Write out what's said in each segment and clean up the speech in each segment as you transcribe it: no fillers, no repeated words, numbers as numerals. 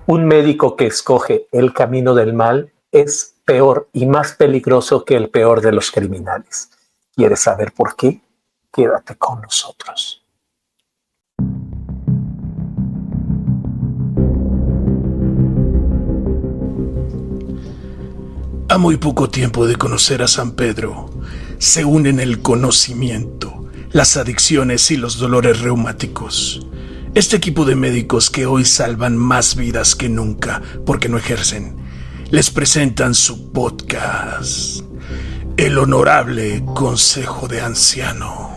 Un médico que escoge el camino del mal es peor y más peligroso que el peor de los criminales. ¿Quieres saber por qué? Quédate con nosotros. A muy poco tiempo de conocer a San Pedro, se unen el conocimiento, las adicciones y los dolores reumáticos. Este equipo de médicos que hoy salvan más vidas que nunca porque no ejercen, les presentan su podcast, El Honorable Consejo de Ancianos.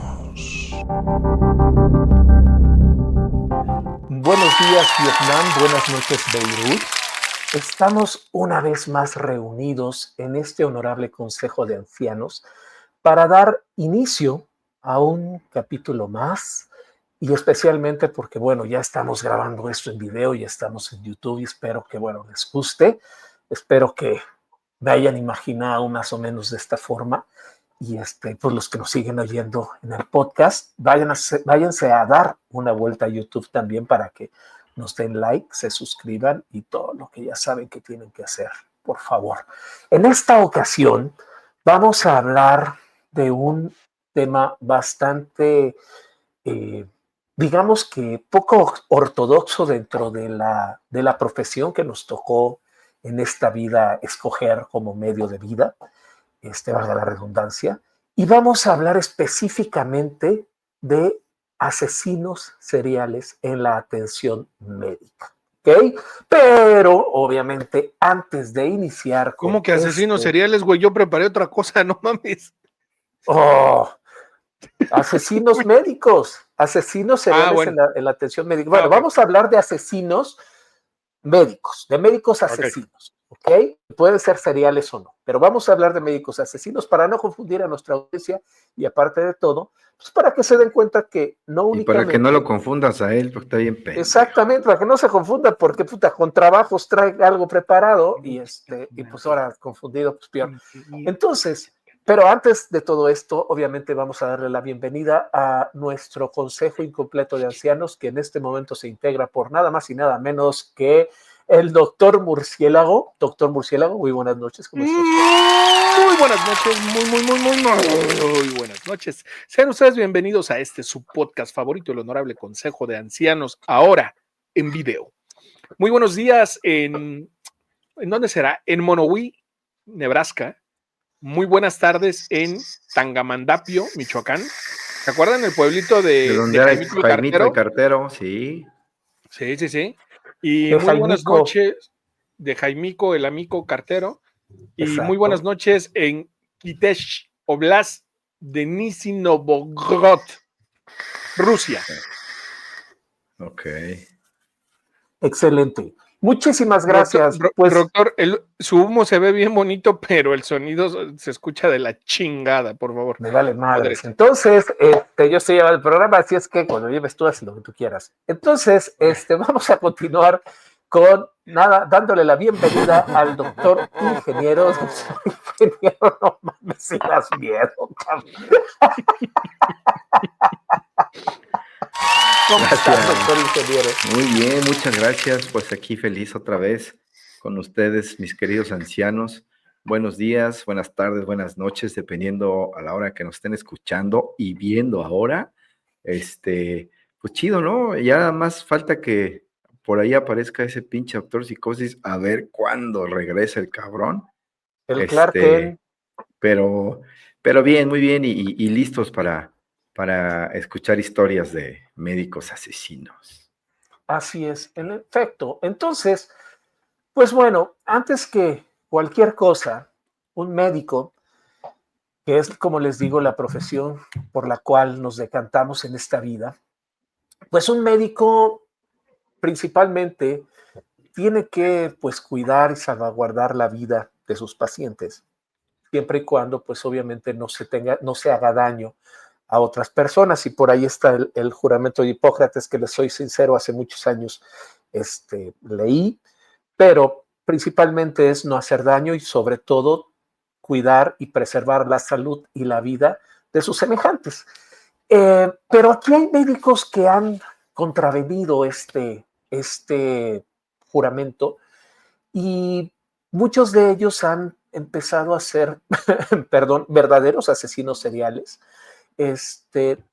Buenos días, Vietnam. Buenas noches, Beirut. Estamos una vez más reunidos en este honorable Consejo de Ancianos para dar inicio a un capítulo más y especialmente porque, bueno, ya estamos grabando esto en video, ya estamos en YouTube y espero que, bueno, les guste. Espero que me hayan imaginado más o menos de esta forma y pues los que nos siguen oyendo en el podcast, váyanse a dar una vuelta a YouTube también para que nos den like, se suscriban y todo lo que ya saben que tienen que hacer, por favor. En esta ocasión vamos a hablar de un tema bastante, digamos que poco ortodoxo dentro de la profesión que nos tocó en esta vida escoger como medio de vida, valga la redundancia, y vamos a hablar específicamente de asesinos seriales en la atención médica. ¿Ok? Pero, obviamente, antes de iniciar con ¿Cómo que asesinos seriales, güey? Yo preparé otra cosa, no mames. Asesinos médicos, asesinos seriales bueno. en la atención médica. Bueno, okay. Vamos a hablar de asesinos médicos, de médicos asesinos. Okay. ¿Ok? Pueden ser seriales o no, pero vamos a hablar de médicos asesinos para no confundir a nuestra audiencia y aparte de todo, pues para que se den cuenta que no únicamente... Y para que no lo confundas a él, porque está bien pendejo. Exactamente, para que no se confunda, porque puta, con trabajos trae algo preparado y pues ahora confundido, pues peor. Entonces, pero antes de todo esto, obviamente vamos a darle la bienvenida a nuestro Consejo Incompleto de Ancianos, que en este momento se integra por nada más y nada menos que el doctor Murciélago. Doctor Murciélago, muy buenas noches, ¿cómo estás? Muy buenas noches, muy buenas noches. Sean ustedes bienvenidos a su podcast favorito, el Honorable Consejo de Ancianos, ahora en video. Muy buenos días ¿en dónde será? En Monowí, Nebraska. Muy buenas tardes en Tangamandapio, Michoacán. ¿Se acuerdan el pueblito de donde era Jaimito el Cartero? Sí. Sí. Y muy buenas noches de Jaimico, el amigo cartero. Y exacto. Muy buenas noches en Kitesh, Oblast de Nizhny Novgorod, Rusia. Ok. Excelente. Muchísimas gracias. Doctor, su humo se ve bien bonito, pero el sonido se escucha de la chingada, por favor. Me vale madres. Entonces, yo estoy llevando el programa, así es que cuando lleves tú, haz lo que tú quieras. Entonces, vamos a continuar con nada, dándole la bienvenida al doctor ingeniero. Ingeniero, no mames, si das miedo, cabrón. ¿Cómo estás, doctor ingeniero? Muy bien, muchas gracias. Pues aquí feliz otra vez con ustedes, mis queridos ancianos. Buenos días, buenas tardes, buenas noches, dependiendo a la hora que nos estén escuchando y viendo ahora. Pues chido, ¿no? Ya más falta que por ahí aparezca ese pinche doctor Psicosis, a ver cuándo regresa el cabrón. El Clark Kent. Pero bien, muy bien, y listos para escuchar historias de médicos asesinos. Así es, en efecto. Entonces, pues bueno, antes que cualquier cosa, un médico, que es, como les digo, la profesión por la cual nos decantamos en esta vida, pues un médico principalmente tiene que, pues, cuidar y salvaguardar la vida de sus pacientes, siempre y cuando, pues, obviamente no se haga daño a otras personas, y por ahí está el juramento de Hipócrates, que les soy sincero, hace muchos años leí, pero principalmente es no hacer daño y sobre todo cuidar y preservar la salud y la vida de sus semejantes. Pero aquí hay médicos que han contravenido este juramento, y muchos de ellos han empezado a ser, perdón, verdaderos asesinos seriales,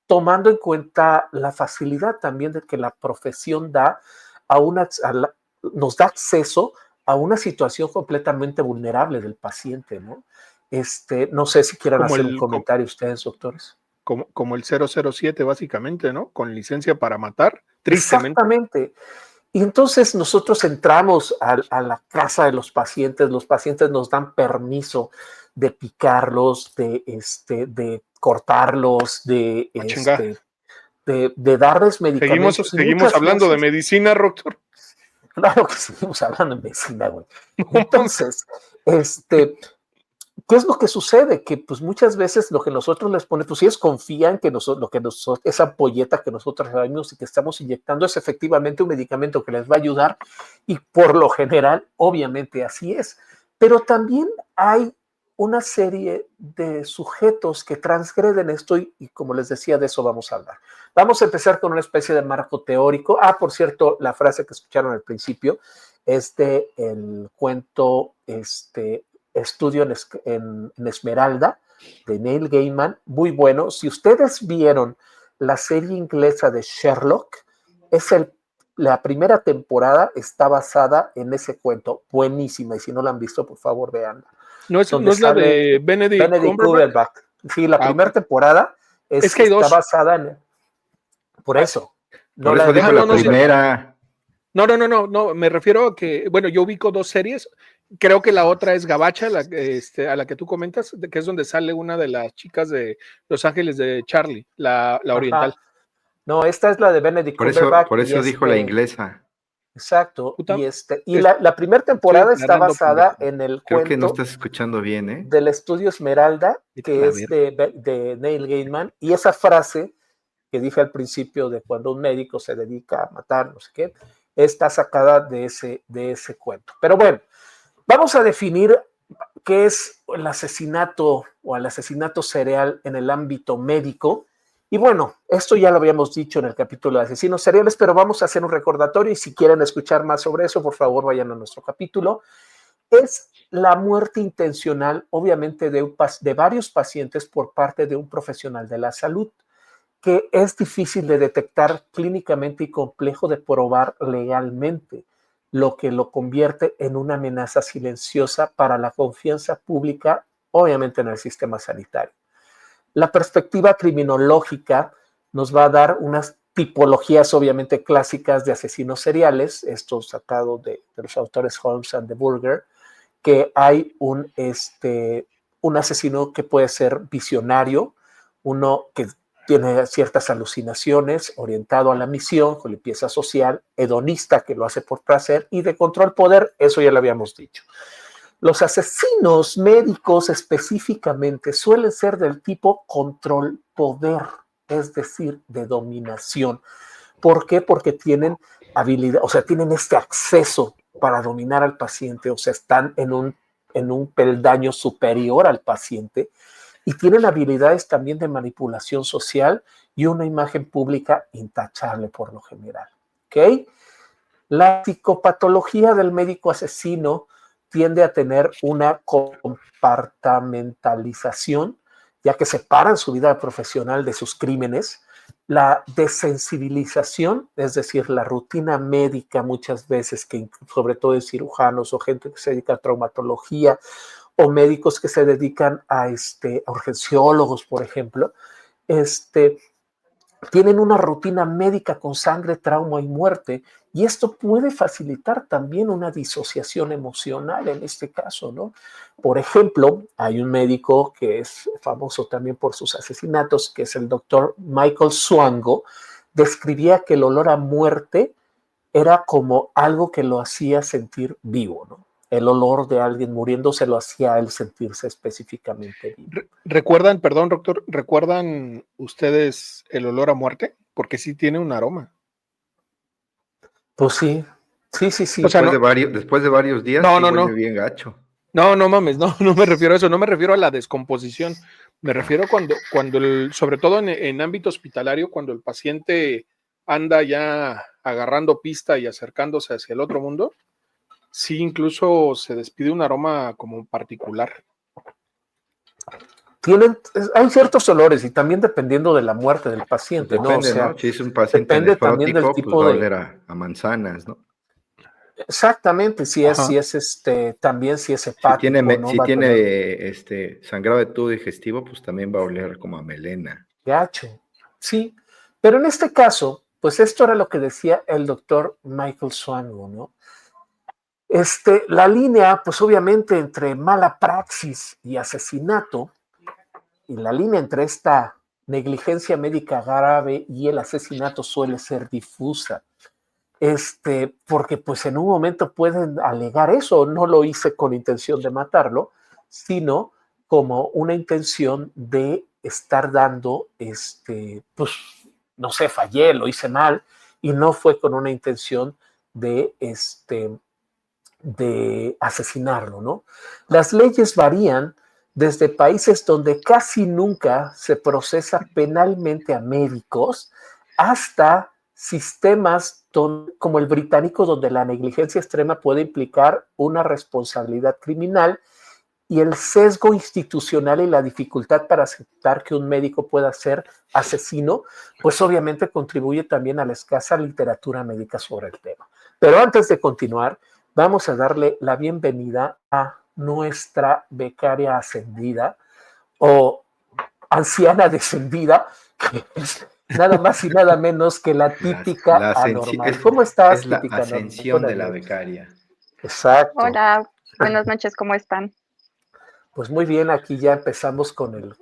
tomando en cuenta la facilidad también de que la profesión da nos da acceso a una situación completamente vulnerable del paciente, ¿no? No sé si quieran hacer un comentario ustedes, doctores. Como el 007, básicamente, ¿no? Con licencia para matar, tristemente. Exactamente. Y entonces nosotros entramos a la casa de los pacientes nos dan permiso de picarlos, de cortarlos, de darles medicamentos. Seguimos hablando de medicina, doctor. Claro que seguimos hablando de medicina, güey. Entonces, ¿qué es lo que sucede? Que pues muchas veces lo que nosotros les ponemos, pues ellos confían que esa ampolleta que nosotros sabemos y que estamos inyectando es efectivamente un medicamento que les va a ayudar, y por lo general, obviamente así es. Pero también hay una serie de sujetos que transgreden esto y como les decía, de eso vamos a hablar. Vamos a empezar con una especie de marco teórico. Por cierto, la frase que escucharon al principio es de el cuento Estudio en Esmeralda, de Neil Gaiman, muy bueno. Si ustedes vieron la serie inglesa de Sherlock, la primera temporada está basada en ese cuento, buenísima, y si no la han visto, por favor, véanla. ¿No es la de Benedict Cumberbatch? Sí, la primera temporada está basada en... Por eso. Por eso dijo la primera. No, me refiero a que, bueno, yo ubico dos series. Creo que la otra es Gabacha, a la que tú comentas, que es donde sale una de las chicas de Los Ángeles de Charlie, la oriental. No, esta es la de Benedict Cumberbatch. Por eso dijo la inglesa. Exacto. Y la primera temporada está basada en el Creo cuento. que no estás escuchando bien, ¿eh? Del Estudio Esmeralda, que es de Neil Gaiman. Y esa frase que dije al principio de cuando un médico se dedica a matar, no sé qué, está sacada de ese cuento. Pero bueno, vamos a definir qué es el asesinato o el asesinato serial en el ámbito médico. Y bueno, esto ya lo habíamos dicho en el capítulo de asesinos seriales, pero vamos a hacer un recordatorio y si quieren escuchar más sobre eso, por favor vayan a nuestro capítulo. Es la muerte intencional, obviamente, de varios pacientes por parte de un profesional de la salud, que es difícil de detectar clínicamente y complejo de probar legalmente, lo que lo convierte en una amenaza silenciosa para la confianza pública, obviamente en el sistema sanitario. La perspectiva criminológica nos va a dar unas tipologías obviamente clásicas de asesinos seriales, esto sacado de los autores Holmes and de Burger, que hay un asesino que puede ser visionario, uno que tiene ciertas alucinaciones, orientado a la misión, con limpieza social, hedonista, que lo hace por placer, y de control poder, eso ya lo habíamos dicho. Los asesinos médicos específicamente suelen ser del tipo control-poder, es decir, de dominación. ¿Por qué? Porque tienen habilidad, o sea, tienen este acceso para dominar al paciente, o sea, están en un peldaño superior al paciente y tienen habilidades también de manipulación social y una imagen pública intachable por lo general. ¿Ok? La psicopatología del médico asesino tiende a tener una compartamentalización, ya que separan su vida profesional de sus crímenes. La desensibilización, es decir, la rutina médica muchas veces, que sobre todo en cirujanos o gente que se dedica a traumatología o médicos que se dedican a urgenciólogos, por ejemplo, tienen una rutina médica con sangre, trauma y muerte, y esto puede facilitar también una disociación emocional en este caso, ¿no? Por ejemplo, hay un médico que es famoso también por sus asesinatos, que es el doctor Michael Swango, describía que el olor a muerte era como algo que lo hacía sentir vivo, ¿no? El olor de alguien muriéndose lo hacía a él sentirse específicamente vivo. ¿Recuerdan, perdón, doctor, recuerdan ustedes el olor a muerte? Porque sí tiene un aroma. Pues sí. O sea, después de varios días, huele bien gacho. No mames, no me refiero a eso, no me refiero a la descomposición. Me refiero cuando sobre todo en ámbito hospitalario, cuando el paciente anda ya agarrando pista y acercándose hacia el otro mundo, Sí, incluso se despide un aroma como particular. Hay ciertos olores y también dependiendo de la muerte del Pues paciente, ¿no? O depende, sea, ¿no? Si es un paciente depende también del nefrótico, pues tipo va a de... oler a manzanas, ¿no? Exactamente, Ajá. también si es hepático, ¿no? Si Va a tener tiene sangrado de tubo digestivo, pues también va a oler como a melena. gacho. Sí, pero en este caso, pues esto era lo que decía el doctor Michael Swango, ¿no? La línea, pues obviamente entre mala praxis y asesinato, y la línea entre esta negligencia médica grave y el asesinato suele ser difusa. Porque pues en un momento pueden alegar eso, no lo hice con intención de matarlo, sino como una intención de estar dando, pues, no sé, fallé, lo hice mal, y no fue con una intención de, de asesinarlo, ¿no? Las leyes varían desde países donde casi nunca se procesa penalmente a médicos hasta sistemas como el británico, donde la negligencia extrema puede implicar una responsabilidad criminal, y el sesgo institucional y la dificultad para aceptar que un médico pueda ser asesino, pues obviamente contribuye también a la escasa literatura médica sobre el tema. Pero antes de continuar, vamos a darle la bienvenida a nuestra becaria ascendida o anciana descendida, que es nada más y nada menos que la típica anormal. ¿Cómo estás, Es la típica anormal? ascensión Buenas de la noches. becaria. Exacto. Hola, buenas noches, ¿cómo están? Pues muy bien, aquí ya empezamos con el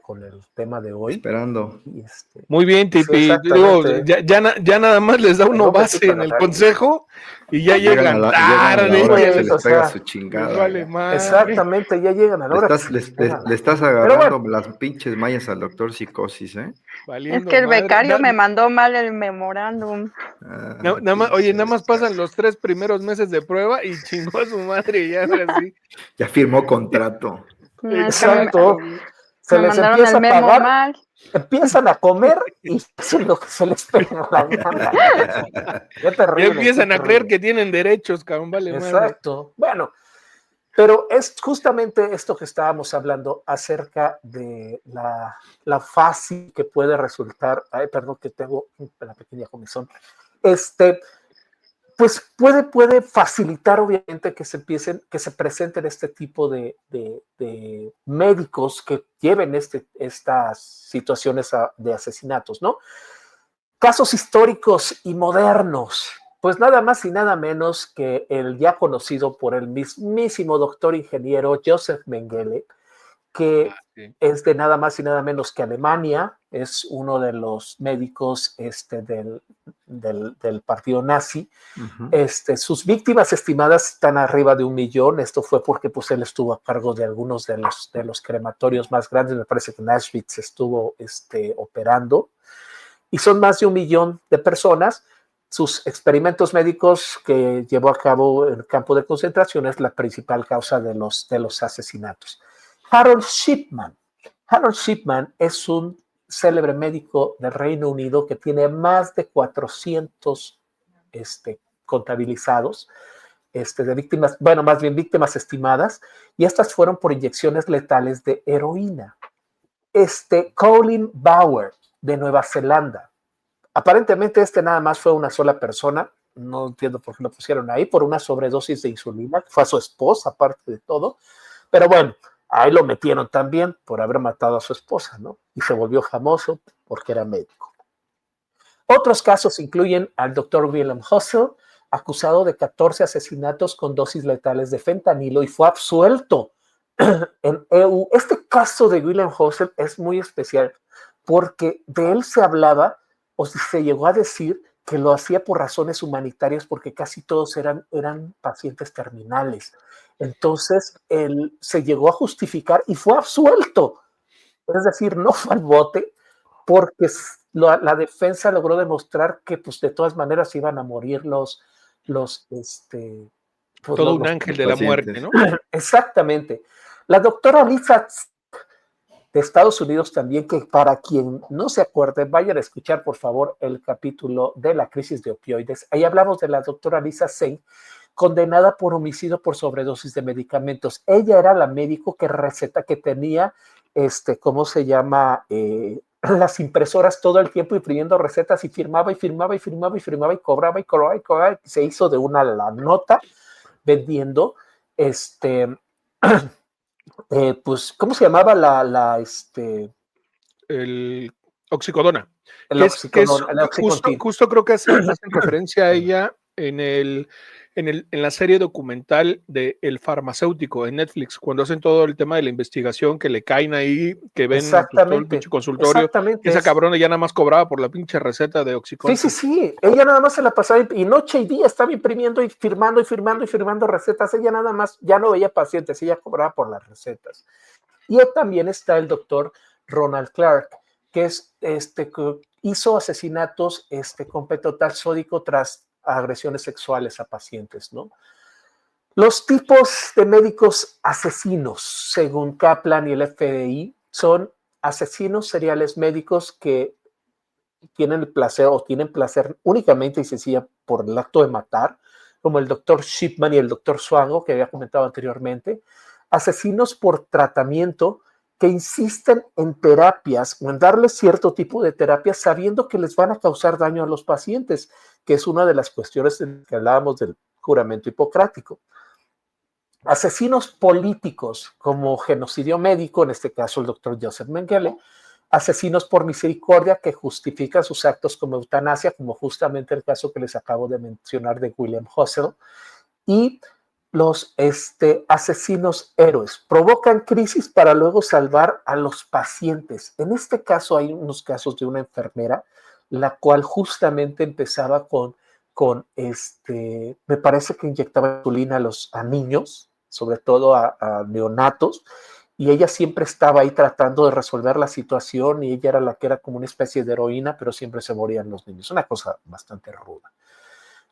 tema de hoy. Esperando. Y Muy bien, sí, Tipi. Digo, exactamente. ya nada más les da uno Perdón, base Pepito, en el la consejo y ya llegan Llegan a la tarde, hora ya que se pues, les o pega sea, su les chingada. vale madre. exactamente, ya llegan a la hora que se les pega Le la estás gana. Pero agarrando bueno, las pinches mallas al doctor Psicosis, ¿eh? Es Valiendo que el madre. becario me mandó mal el memorándum. Nada más, oye, Pinche nada más pasan desgracia. los 3 primeros meses de prueba y chingó a su madre y ahora sí. Ya firmó contrato. No, es que exacto, Exacto, güey. se me les mandaron el empieza a memo pagar, mal. empiezan a comer y hacen lo que se les pega la gana. O sea, qué Ya terrible, qué empiezan a creer terrible. que tienen derechos, cabrón, vale madre. Exacto. Bueno, pero es justamente esto que estábamos hablando acerca de la fácil que puede resultar. Ay, perdón, que tengo una pequeña comezón. Pues puede facilitar, obviamente, que se presenten este tipo de médicos que lleven estas situaciones de asesinatos, ¿no? Casos históricos y modernos. Pues nada más y nada menos que el ya conocido por el mismísimo doctor ingeniero Joseph Mengele, que Sí. es de nada más y nada menos que Alemania, es uno de los médicos del partido nazi. Sus víctimas estimadas están arriba de 1 millón. Esto fue porque pues, él estuvo a cargo de algunos de los crematorios más grandes. Me parece que en Auschwitz estuvo operando. Y son más de 1 millón de personas. Sus experimentos médicos que llevó a cabo en el campo de concentración es la principal causa de los asesinatos. Harold Shipman. Harold Shipman es un célebre médico del Reino Unido que tiene más de 400 contabilizados de víctimas, bueno, más bien víctimas estimadas, y estas fueron por inyecciones letales de heroína. Colin Bauer, de Nueva Zelanda. Aparentemente nada más fue una sola persona, no entiendo por qué lo pusieron ahí, por una sobredosis de insulina, que fue a su esposa, aparte de todo, pero bueno, ahí lo metieron también por haber matado a su esposa, ¿no? Y se volvió famoso porque era médico. Otros casos incluyen al doctor William Hussel, acusado de 14 asesinatos con dosis letales de fentanilo y fue absuelto en EU. Este caso de William Hussel es muy especial porque de él se hablaba o se llegó a decir que lo hacía por razones humanitarias porque casi todos eran pacientes terminales. Entonces, él se llegó a justificar y fue absuelto. Es decir, no fue al bote porque la defensa logró demostrar que pues de todas maneras iban a morir pues, Todo un ángel de la muerte, ¿no? Exactamente. La doctora Lisa de Estados Unidos también, que para quien no se acuerde, vayan a escuchar por favor el capítulo de la crisis de opioides. Ahí hablamos de la doctora Lisa Singh, condenada por homicidio por sobredosis de medicamentos. Ella era la médico que tenía, ¿cómo se llama? Las impresoras todo el tiempo imprimiendo recetas y firmaba y firmaba y firmaba y firmaba y cobraba y cobraba y cobraba. Y se hizo de una la nota vendiendo, pues, ¿cómo se llamaba el oxicodona? el Oxycontin? Justo creo que hacen referencia a ella en la serie documental de El Farmacéutico en Netflix, cuando hacen todo el tema de la investigación, que le caen ahí, que ven todo el pinche consultorio, esa cabrona ya nada más cobraba por la pinche receta de Oxycontin. Sí, ella nada más se la pasaba y noche y día estaba imprimiendo y firmando y firmando y firmando recetas. Ella nada más ya no veía pacientes, ella cobraba por las recetas. Y también está el doctor Ronald Clark, que es que hizo asesinatos con petotal sódico tras agresiones sexuales a pacientes, ¿no? Los tipos de médicos asesinos, según Kaplan y el FBI, son asesinos seriales médicos que tienen el placer o tienen placer únicamente y sencilla por el acto de matar, como el doctor Shipman y el doctor Swango, que había comentado anteriormente, asesinos por tratamiento que insisten en terapias o en darles cierto tipo de terapias sabiendo que les van a causar daño a los pacientes, que es una de las cuestiones en que hablábamos del juramento hipocrático. Asesinos políticos como genocidio médico, en este caso el doctor Joseph Mengele, asesinos por misericordia que justifican sus actos como eutanasia, como justamente el caso que les acabo de mencionar de William Husserl, y los asesinos héroes. Provocan crisis para luego salvar a los pacientes. En este caso hay unos casos de una enfermera, la cual justamente empezaba me parece que inyectaba insulina a niños, sobre todo a neonatos, y ella siempre estaba ahí tratando de resolver la situación y ella era la que era como una especie de heroína, pero siempre se morían los niños. Una cosa bastante ruda.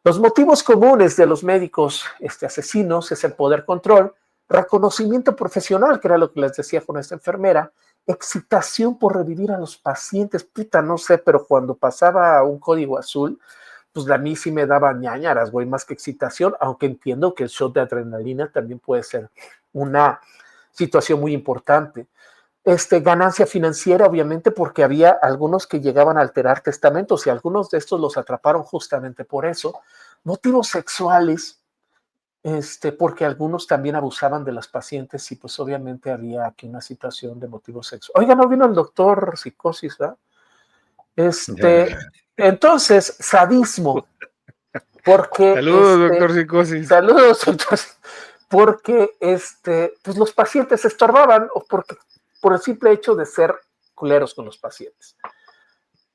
Los motivos comunes de los médicos asesinos es el poder control, reconocimiento profesional, que era lo que les decía con esta enfermera, excitación por revivir a los pacientes, puta, no sé, pero cuando pasaba un código azul, pues a mí sí me daba ñañaras, güey, más que excitación, aunque entiendo que el shot de adrenalina también puede ser una situación muy importante. Ganancia financiera, obviamente, porque había algunos que llegaban a alterar testamentos y algunos de estos los atraparon justamente por eso. Motivos sexuales, porque algunos también abusaban de las pacientes y pues obviamente había aquí una situación de motivos sexuales. Oiga, no vino el doctor Psicosis, ¿verdad? Entonces, sadismo, porque... Saludos, doctor Psicosis. Saludos, doctor. Porque pues los pacientes estorbaban o porque por el simple hecho de ser culeros con los pacientes.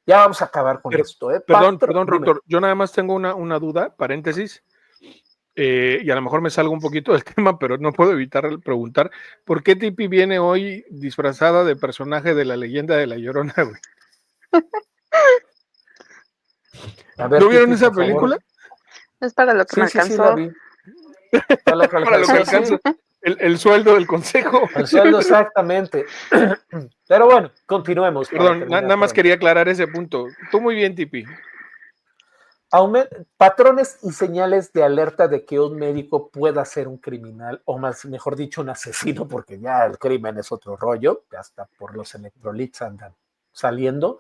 Ya vamos a acabar con esto. Perdón, doctor. Yo nada más tengo una duda, paréntesis, y a lo mejor me salgo un poquito del tema, pero no puedo evitar preguntar, ¿por qué Tipi viene hoy disfrazada de personaje de la leyenda de La Llorona, güey? ¿No vieron esa película? Es para lo que me alcanzó. Sí, la vi. Para lo que alcanza. El sueldo del consejo. El sueldo, exactamente. Pero bueno, continuemos. Perdón, nada más quería aclarar ese punto. Tú muy bien, Tipi. Patrones y señales de alerta de que un médico pueda ser un criminal, o mejor dicho, un asesino, porque ya el crimen es otro rollo, hasta por los electrolits andan saliendo.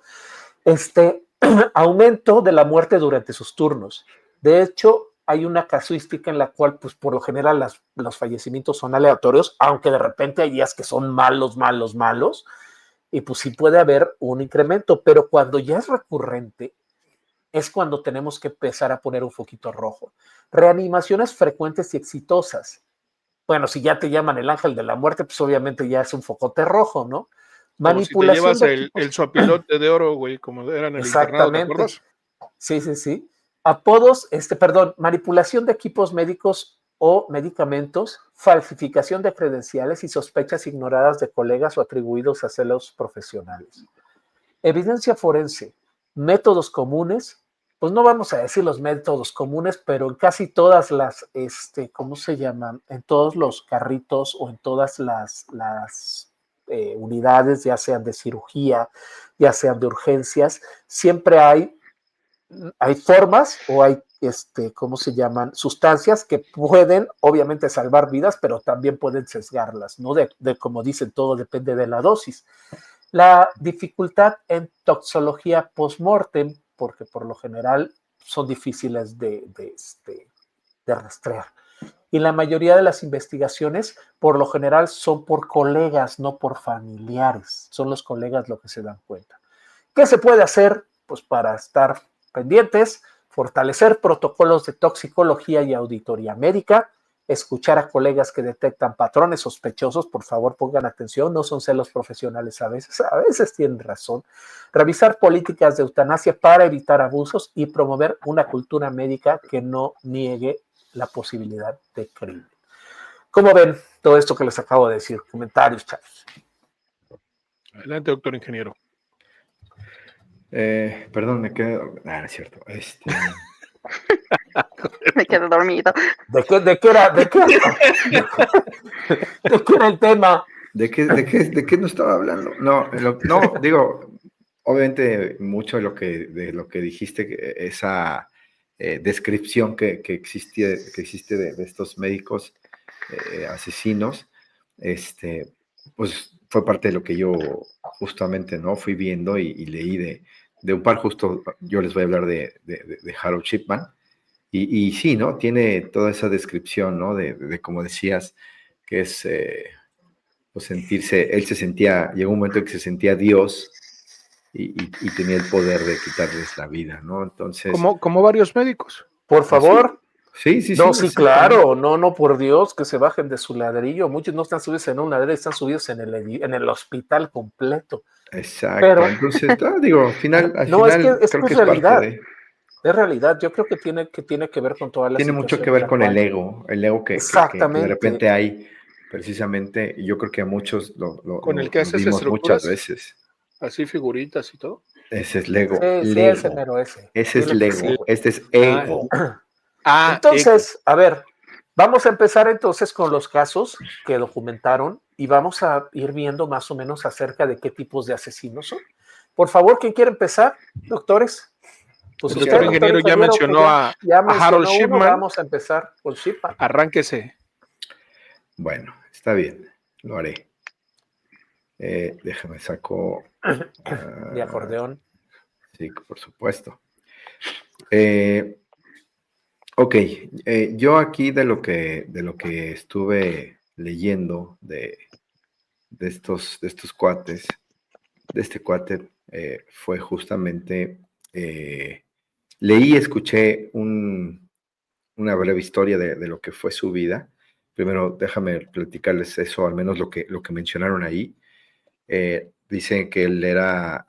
Aumento de la muerte durante sus turnos. De hecho, hay una casuística en la cual, pues por lo general, los fallecimientos son aleatorios, aunque de repente hay días que son malos, y pues sí puede haber un incremento, pero cuando ya es recurrente, es cuando tenemos que empezar a poner un foquito rojo. Reanimaciones frecuentes y exitosas. Bueno, si ya te llaman el ángel de la muerte, pues obviamente ya es un focote rojo, ¿no? Manipulación. Si te llevas el suapilote de oro, güey, como era en el internado, ¿te acuerdas? Sí. Apodos, manipulación de equipos médicos o medicamentos, falsificación de credenciales y sospechas ignoradas de colegas o atribuidos a celos profesionales. Evidencia forense, métodos comunes, pues no vamos a decir los métodos comunes, pero en casi todas las, ¿cómo se llaman? En todos los carritos o en todas las unidades, ya sean de cirugía, ya sean de urgencias, siempre hay hay formas o hay, ¿cómo se llaman? Sustancias que pueden, obviamente, salvar vidas, pero también pueden sesgarlas, ¿no? Como dicen, todo depende de la dosis. La dificultad en toxología post-mortem, porque por lo general son difíciles de rastrear. Y la mayoría de las investigaciones, por lo general, son por colegas, no por familiares. Son los colegas los que se dan cuenta. ¿Qué se puede hacer? Pues para estar pendientes, fortalecer protocolos de toxicología y auditoría médica, escuchar a colegas que detectan patrones sospechosos, por favor pongan atención, no son celos profesionales a veces tienen razón, revisar políticas de eutanasia para evitar abusos y promover una cultura médica que no niegue la posibilidad de crimen. ¿Cómo ven todo esto que les acabo de decir? Comentarios, chavos. Adelante, doctor ingeniero. Perdón, me quedo. No es cierto. Me quedo dormido. ¿De qué era el tema? ¿De qué no estaba hablando? No, digo, obviamente mucho de lo que dijiste, esa descripción que existe de estos médicos asesinos, pues fue parte de lo que yo justamente no fui viendo y leí de un par. Justo yo les voy a hablar de Harold Shipman, y sí, ¿no? Tiene toda esa descripción, ¿no? De como decías, que es pues él se sentía, llegó un momento en que se sentía Dios y tenía el poder de quitarles la vida, ¿no? Entonces... Como varios médicos. Por favor. Sí. No, sí, claro, no, por Dios, que se bajen de su ladrillo. Muchos no están subidos en un ladrillo, están subidos en el hospital completo. Exacto, pero, entonces, digo, al final creo que es realidad. Parte de... Es realidad, yo creo que tiene que ver con toda la Tiene mucho que ver con el ego que de repente hay, precisamente, y yo creo que a muchos lo con el que haces vimos muchas veces. Así figuritas y todo. Ese es Lego. Sí, ese mero ese. Ese es Lego, este es ego. Entonces, a ver, vamos a empezar entonces con los casos que documentaron y vamos a ir viendo más o menos acerca de qué tipos de asesinos son. Por favor, ¿quién quiere empezar, doctores? Pues el doctor ingeniero ya mencionó a Harold Shipman. Vamos a empezar con Shipman. Arránquese. Bueno, está bien, lo haré. Déjame saco... de acordeón. Sí, por supuesto. Ok, yo aquí de lo que estuve leyendo de estos cuates, de este cuate, fue justamente, leí y escuché una breve historia de lo que fue su vida. Primero, déjame platicarles eso, al menos lo que mencionaron ahí. Dicen que él era,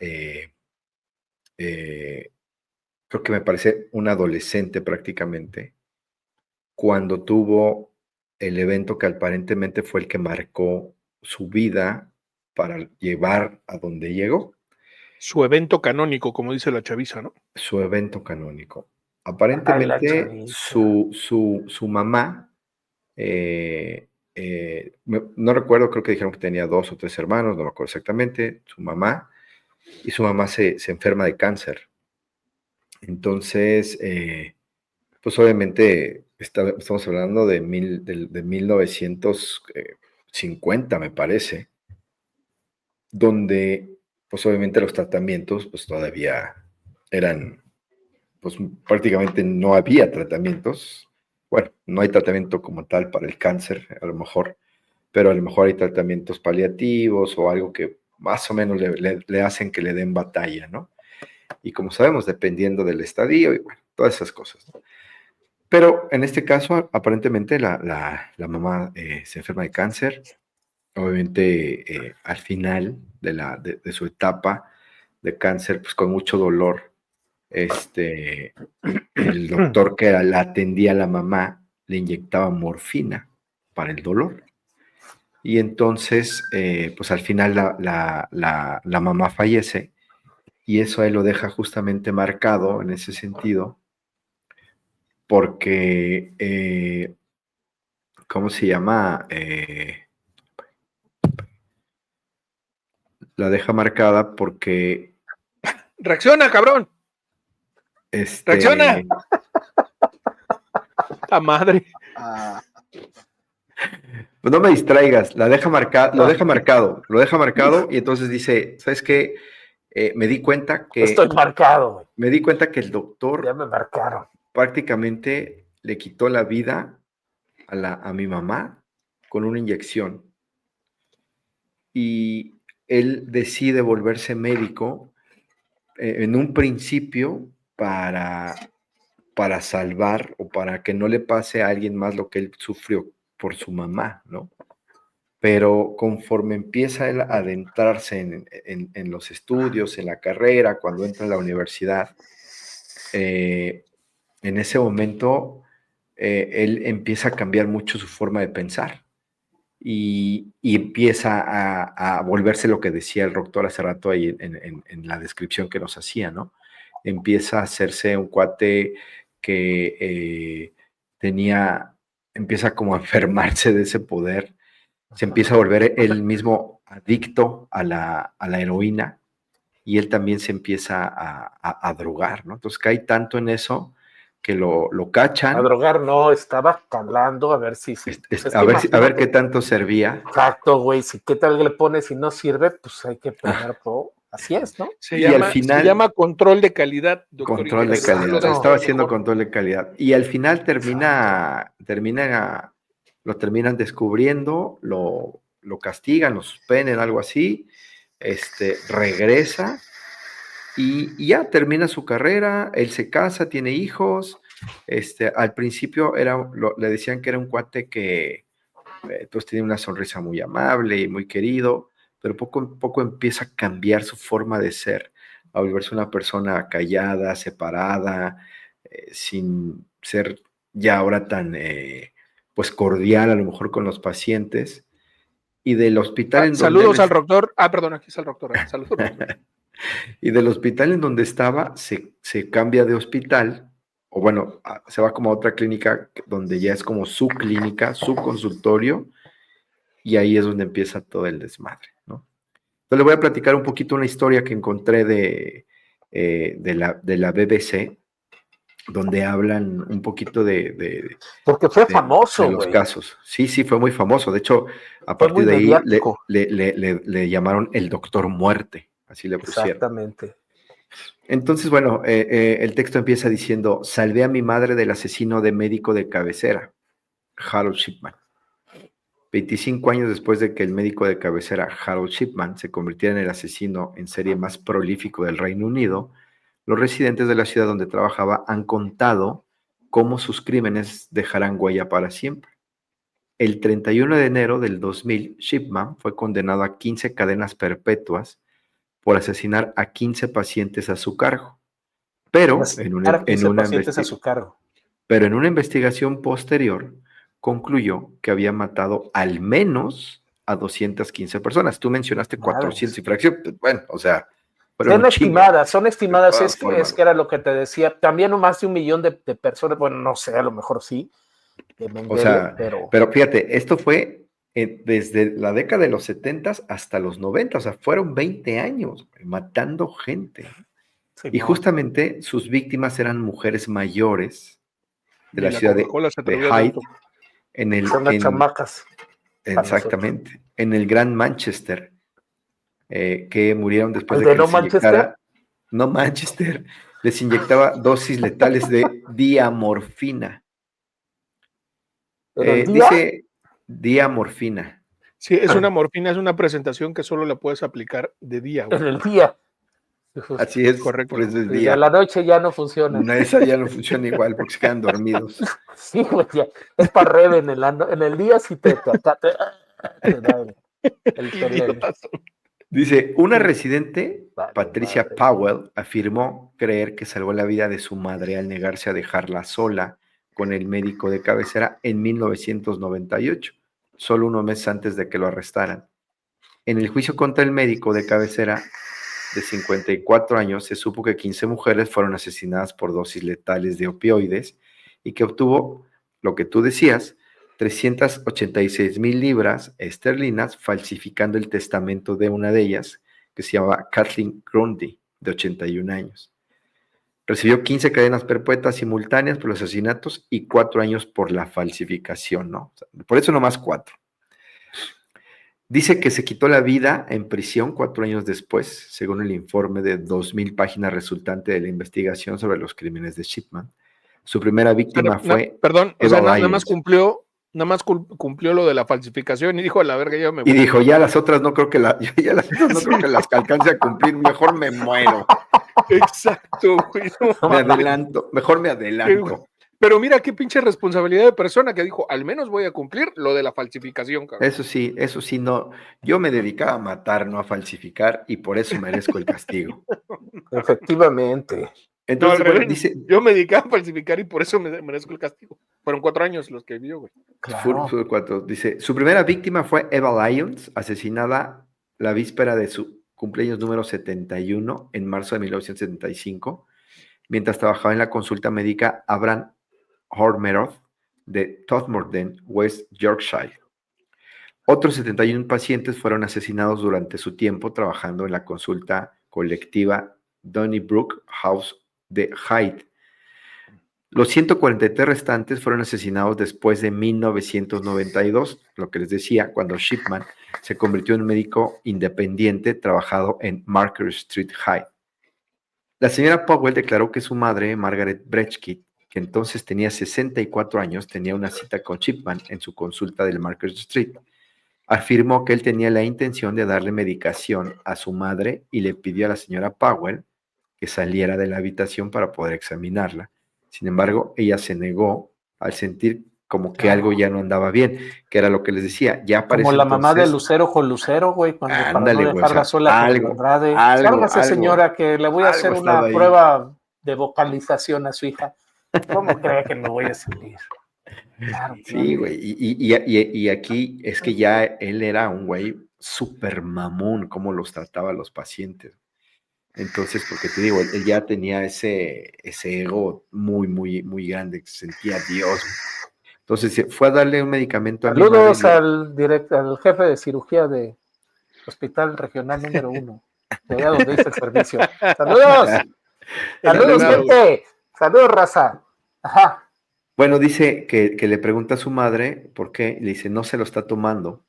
creo que me parece un adolescente prácticamente, cuando tuvo el evento que aparentemente fue el que marcó su vida para llevar a donde llegó. Su evento canónico, como dice la chaviza, ¿no? Su evento canónico. Aparentemente, su mamá, no recuerdo, creo que dijeron que tenía 2 o 3 hermanos, no me acuerdo exactamente, su mamá se enferma de cáncer. Entonces, pues obviamente estamos hablando de 1950, me parece, donde pues obviamente los tratamientos pues todavía eran, pues prácticamente no había tratamientos. Bueno, no hay tratamiento como tal para el cáncer, a lo mejor, pero a lo mejor hay tratamientos paliativos o algo que más o menos le hacen que le den batalla, ¿no? Y como sabemos, dependiendo del estadio y bueno, todas esas cosas, ¿no? Pero en este caso, aparentemente la mamá se enferma de cáncer. Obviamente, al final de su etapa de cáncer, pues con mucho dolor, el doctor que la atendía a la mamá le inyectaba morfina para el dolor. Y entonces, pues al final la mamá fallece y eso a él lo deja justamente marcado en ese sentido, porque, ¿cómo se llama? La deja marcada porque... ¡Reacciona, cabrón! ¡Reacciona! ¡La madre! Pues no me distraigas, lo deja marcado y entonces dice, ¿sabes qué? Me di cuenta Estoy marcado, güey. que el doctor Ya me marcaron. prácticamente le quitó la vida a mi mamá con una inyección. Y él decide volverse médico en un principio para salvar o para que no le pase a alguien más lo que él sufrió por su mamá, ¿no? Pero conforme empieza él a adentrarse en los estudios, en la carrera, cuando entra a la universidad, en ese momento él empieza a cambiar mucho su forma de pensar y empieza a volverse lo que decía el doctor hace rato ahí en la descripción que nos hacía, ¿no? Empieza a hacerse un cuate que empieza como a enfermarse de ese poder, se empieza a volver él mismo adicto a la heroína y él también se empieza a drogar, ¿no? Entonces cae tanto en eso que lo A cachan, drogar no, estaba calando a ver si. Pues es que a ver qué imagínate. tanto servía. Exacto, güey. Si qué tal le pones y no sirve, pues hay que poner todo. Así es, ¿no? Se Y al llama final, control de calidad, doctor. control de Exacto. calidad. Estaba haciendo control de calidad. Y al final lo terminan descubriendo, lo castigan, lo suspenden, algo así. Regresa y ya termina su carrera. Él se casa, tiene hijos. Al principio le decían que era un cuate que pues tenía una sonrisa muy amable y muy querido, pero poco a poco empieza a cambiar su forma de ser, a volverse una persona callada, separada, sin ser ya ahora tan pues cordial a lo mejor con los pacientes. Y del hospital en donde Saludos al doctor. Perdón, aquí está el doctor. Saludos. y del hospital en donde estaba se cambia de hospital, o bueno, se va como a otra clínica donde ya es como su clínica, su consultorio, y ahí es donde empieza todo el desmadre, ¿no? Entonces le voy a platicar un poquito una historia que encontré de la BBC, donde hablan un poquito Porque fue famoso, de los güey. casos. Sí, fue muy famoso. De hecho, a Fue partir muy de ahí mediático. le llamaron el Doctor Muerte, así le pusieron. Exactamente. Entonces, bueno, el texto empieza diciendo, salvé a mi madre del asesino de médico de cabecera, Harold Shipman. 25 años después de que el médico de cabecera Harold Shipman se convirtiera en el asesino en serie más prolífico del Reino Unido, los residentes de la ciudad donde trabajaba han contado cómo sus crímenes dejarán huella para siempre. El 31 de enero del 2000, Shipman fue condenado a 15 cadenas perpetuas por asesinar a 15 pacientes a su cargo. Pero en una investigación posterior concluyó que había matado al menos a 215 personas. Tú mencionaste 400 y fracción. Bueno, o sea, son estimadas, es que era lo que te decía. También no más de 1 millón de personas, bueno, no sé, a lo mejor sí. O sea, pero fíjate, esto fue desde la década de los 70 hasta los 90, o sea, fueron 20 años matando gente. Sí, y justamente sus víctimas eran mujeres mayores de la ciudad de Hyde, son las chamacas. Exactamente, en el Gran Manchester, que murieron después de que les inyectara. No Manchester, les inyectaba dosis letales de diamorfina. Dice diamorfina. Sí, es una morfina, es una presentación que solo la puedes aplicar de día. Güey. En el día. Así es, correcto. Por eso es y día. a la noche ya no funciona. No, esa ya no funciona igual porque se quedan dormidos. Sí, güey, ya. Es para Rebe en el día sí te da el pelele. Dice, una residente, Patricia Powell, afirmó creer que salvó la vida de su madre al negarse a dejarla sola con el médico de cabecera en 1998, solo unos meses antes de que lo arrestaran. En el juicio contra el médico de cabecera de 54 años, se supo que 15 mujeres fueron asesinadas por dosis letales de opioides y que obtuvo, lo que tú decías, 386,000 libras esterlinas falsificando el testamento de una de ellas, que se llamaba Kathleen Grundy, de 81 años. Recibió 15 cadenas perpetuas simultáneas por los asesinatos y 4 años por la falsificación, ¿no? O sea, por eso nomás 4. Dice que se quitó la vida en prisión 4 años después, según el informe de 2,000 páginas resultante de la investigación sobre los crímenes de Shipman. Su primera víctima fue perdón, o Eva sea, nada Lyons. más cumplió lo de la falsificación y dijo, a la verga, ya me voy. Y dijo, ya las otras no creo que creo que las alcance a cumplir, mejor me muero. Exacto, güey. No, Me adelanto, mejor me adelanto. pero mira qué pinche responsabilidad de persona que dijo, al menos voy a cumplir lo de la falsificación, cabrón. Eso sí, no. Yo me dedicaba a matar, no a falsificar, y por eso merezco el castigo. Efectivamente. Entonces, No, bueno, dice, yo me dedicaba a falsificar y por eso me merezco el castigo. Fueron 4 años los que vivió, güey. Claro. Dice, su primera víctima fue Eva Lyons, asesinada la víspera de su cumpleaños número 71 en marzo de 1975, mientras trabajaba en la consulta médica Abraham Hormeroth de Todmorden, West Yorkshire. Otros 71 pacientes fueron asesinados durante su tiempo trabajando en la consulta colectiva Donnybrook House de Hyde. Los 143 restantes fueron asesinados después de 1992, lo que les decía, cuando Shipman se convirtió en un médico independiente trabajado en Market Street Hyde. La señora Powell declaró que su madre, Margaret Bretschke, que entonces tenía 64 años, tenía una cita con Shipman en su consulta del Market Street. Afirmó que él tenía la intención de darle medicación a su madre y le pidió a la señora Powell que saliera de la habitación para poder examinarla. Sin embargo, ella se negó al sentir como que algo ya no andaba bien, que era lo que les decía. Ya Como la mamá de Lucero con Lucero, güey, cuando ándale, para no dejarla sola con Andrade. Sálgase, señora, que le voy a hacer una prueba de vocalización a su hija. ¿Cómo cree que me voy a salir? Claro, sí, güey, y aquí es que ya él era un güey súper mamón, cómo los trataba a los pacientes. Entonces, porque te digo, él ya tenía ese ego muy, muy, muy grande, que se sentía Dios. Entonces fue a darle un medicamento a mi madre. Saludos al jefe de cirugía de Hospital Regional número 1, de allá donde hice el servicio. ¡Saludos! ¡Saludos, gente! ¡Saludos, raza! Ajá. Bueno, dice que le pregunta a su madre por qué, le dice, no se lo está tomando.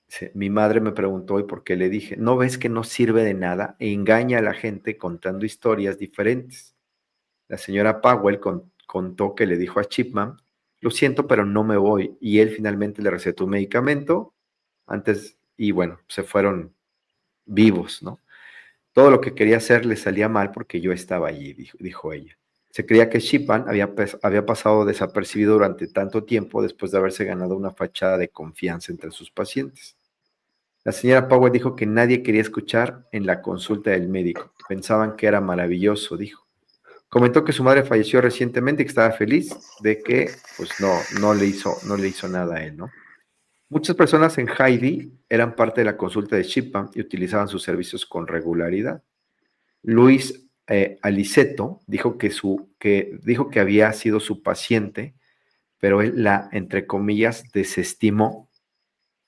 Dice, mi madre me preguntó y por qué le dije, ¿no ves que no sirve de nada? E engaña a la gente contando historias diferentes. La señora Powell contó que le dijo a Chipman, lo siento, pero no me voy. Y él finalmente le recetó un medicamento antes, y bueno, se fueron vivos, ¿no? Todo lo que quería hacer le salía mal porque yo estaba allí, dijo ella. Se creía que Shipman había pasado desapercibido durante tanto tiempo después de haberse ganado una fachada de confianza entre sus pacientes. La señora Powell dijo que nadie quería escuchar en la consulta del médico. Pensaban que era maravilloso, dijo. Comentó que su madre falleció recientemente y que estaba feliz de que pues no le hizo nada a él, ¿no? Muchas personas en Hyde eran parte de la consulta de Shipman y utilizaban sus servicios con regularidad. Luis Aliceto dijo que había sido su paciente, pero él la, entre comillas, desestimó.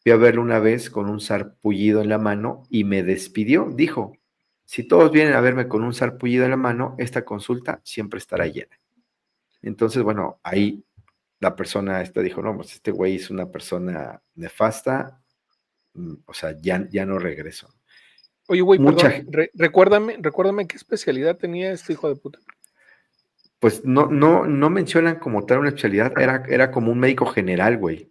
Fui a verlo una vez con un sarpullido en la mano y me despidió. Dijo, si todos vienen a verme con un sarpullido en la mano, esta consulta siempre estará llena. Entonces, bueno, ahí la persona esta dijo, no, pues este güey es una persona nefasta, o sea, ya no regreso. Oye, güey, perdón, recuérdame qué especialidad tenía este hijo de puta. Pues no mencionan como tal una especialidad, era como un médico general, güey.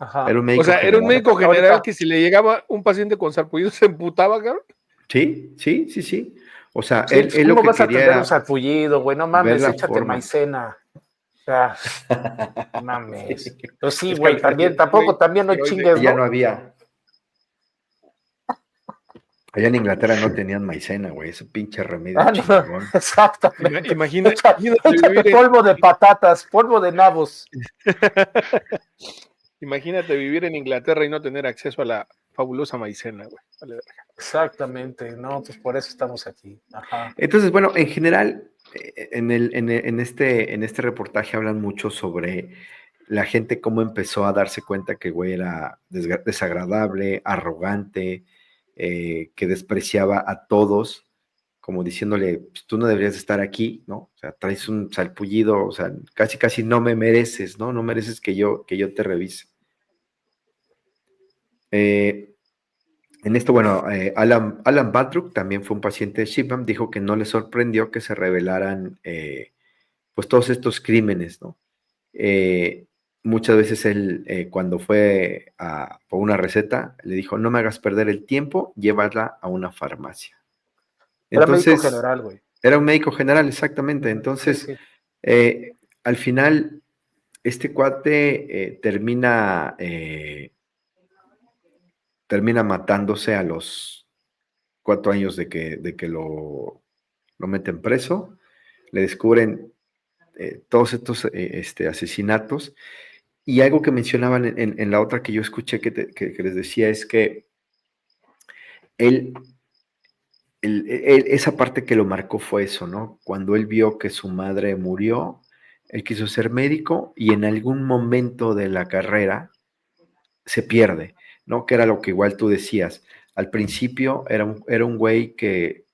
Ajá. Era un médico general. Era un médico general que si le llegaba un paciente con sarpullido se emputaba, cabrón. Sí. O sea, sí, él lo que quería era un sarpullido, güey, no mames, échate maicena. O sea, mames. Pues sí, güey, también no chingues, ya no había. Allá en Inglaterra no tenían maicena, güey, ese pinche remedio chingón. Exactamente. Imagínate polvo de patatas, polvo de nabos. Imagínate vivir en Inglaterra y no tener acceso a la fabulosa maicena, güey. Vale. Exactamente, no, pues por eso estamos aquí. Ajá. Entonces, bueno, en general, en este reportaje hablan mucho sobre la gente cómo empezó a darse cuenta que güey era desagradable, arrogante, que despreciaba a todos como diciéndole, pues, tú no deberías estar aquí, ¿no? O sea, traes un salpullido, o sea, casi no me mereces, ¿no? No mereces que yo te revise. En esto, bueno, Alan Badruck también fue un paciente de Shipman, dijo que no le sorprendió que se revelaran pues todos estos crímenes, ¿no? Muchas veces él, cuando fue por una receta, le dijo, no me hagas perder el tiempo, llévala a una farmacia. Era médico Entonces, general, güey. era un médico general, exactamente. Entonces, Sí. al final, este cuate termina matándose a los 4 años de que lo meten preso. Le descubren todos estos asesinatos. Y algo que mencionaban en la otra que yo escuché que les decía es que él, esa parte que lo marcó fue eso, ¿no? Cuando él vio que su madre murió, él quiso ser médico y en algún momento de la carrera se pierde, ¿no? Que era lo que igual tú decías. Al principio era un güey que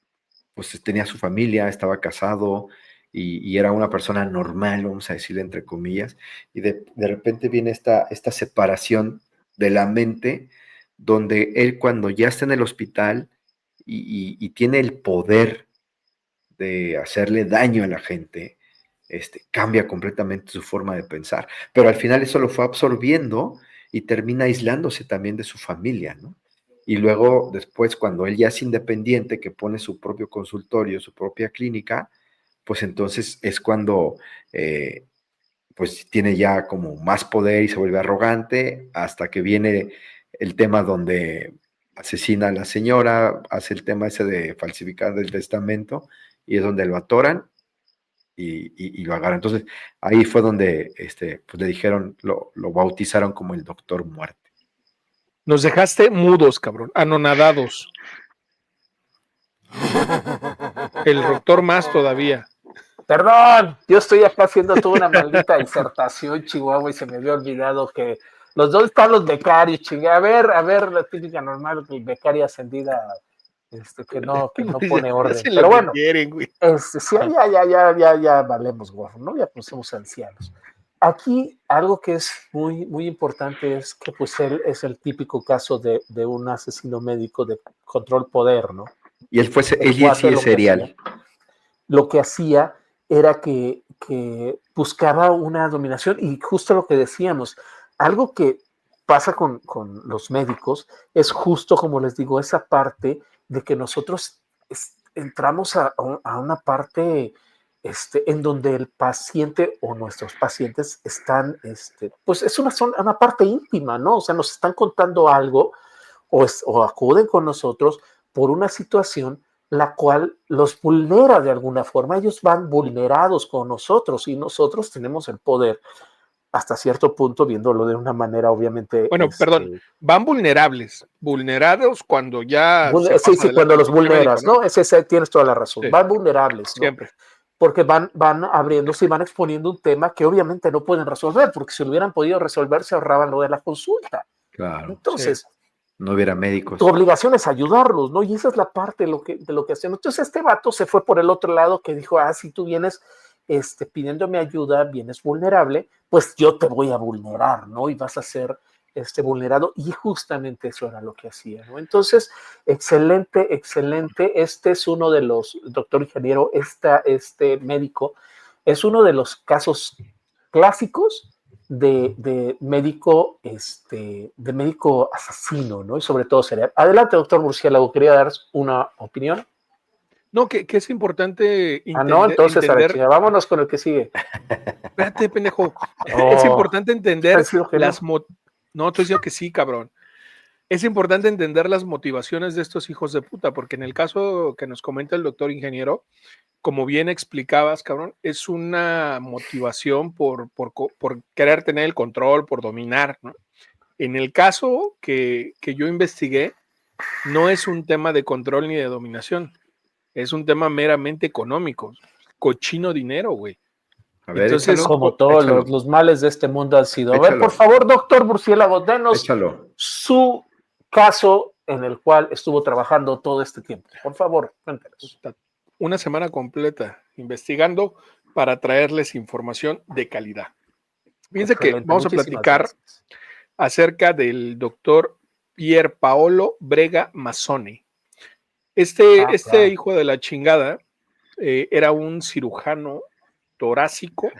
pues tenía su familia, estaba casado y era una persona normal, vamos a decirle entre comillas, y de repente viene esta separación de la mente, donde él cuando ya está en el hospital y tiene el poder de hacerle daño a la gente, cambia completamente su forma de pensar, pero al final eso lo fue absorbiendo y termina aislándose también de su familia, ¿no? Y luego, después, cuando él ya es independiente, que pone su propio consultorio, su propia clínica, pues entonces es cuando pues tiene ya como más poder y se vuelve arrogante, hasta que viene el tema donde asesina a la señora, hace el tema ese de falsificar el testamento, y es donde lo atoran y lo agarran. Entonces, ahí fue donde pues le dijeron, lo bautizaron como el Doctor Muerte. Nos dejaste mudos, cabrón, anonadados. El doctor más todavía. Perdón, yo estoy acá haciendo toda una maldita disertación, Chihuahua, y se me había olvidado que ¿dónde están los becarios, chinga? A ver, la típica normal, el becario ascendida, que no pone orden. Pero bueno, sí, ya valemos gorro, ¿no? Ya pues somos ancianos. Aquí algo que es muy, muy importante es que pues él es el típico caso de un asesino médico de control poder, ¿no? Y él sí es serial. Lo que hacía era que buscaba una dominación, y justo lo que decíamos, algo que pasa con los médicos es justo, como les digo, esa parte de que nosotros entramos a una parte en donde el paciente o nuestros pacientes están, pues es una parte íntima, ¿no? O sea, nos están contando algo o acuden con nosotros por una situación la cual los vulnera de alguna forma. Ellos van vulnerados con nosotros y nosotros tenemos el poder hasta cierto punto, viéndolo de una manera obviamente... Bueno, perdón, van vulnerados cuando ya... sí, cuando los vulneras, médico, ¿no? Ese, tienes toda la razón, sí. Van vulnerables, ¿no? Siempre. Porque van abriéndose y van exponiendo un tema que obviamente no pueden resolver, porque si lo hubieran podido resolver se ahorraban lo de la consulta. Claro. Entonces... Sí. No hubiera médicos. Tu obligación es ayudarlos, ¿no? Y esa es la parte de lo que hacemos. Entonces este vato se fue por el otro lado, que dijo, si tú vienes pidiéndome ayuda, vienes vulnerable, pues yo te voy a vulnerar, ¿no? Y vas a ser vulnerado. Y justamente eso era lo que hacía, ¿no? Entonces, excelente. Este es uno de los, doctor ingeniero, este médico, es uno de los casos clásicos de médico asesino, ¿no? Y sobre todo serial. Adelante, doctor Murciélago, quería dar una opinión. No, que es importante entonces, entender... vámonos con el que sigue. Espérate, pendejo. Es importante entender No, estoy diciendo que sí, cabrón. Es importante entender las motivaciones de estos hijos de puta, porque en el caso que nos comenta el doctor ingeniero, como bien explicabas, cabrón, es una motivación por querer tener el control, por dominar, ¿no? En el caso que yo investigué, no es un tema de control ni de dominación, es un tema meramente económico, cochino dinero, güey. A ver, entonces, como todos los males de este mundo han sido. A ver, por favor, doctor Murciélago, denos su caso en el cual estuvo trabajando todo este tiempo. Por favor, cuéntanos. una semana completa investigando para traerles información de calidad. Fíjense que Excelente, vamos a muchísimas platicar gracias. acerca del doctor Pier Paolo Brega Mazzoni. Este Claro. hijo de la chingada era un cirujano torácico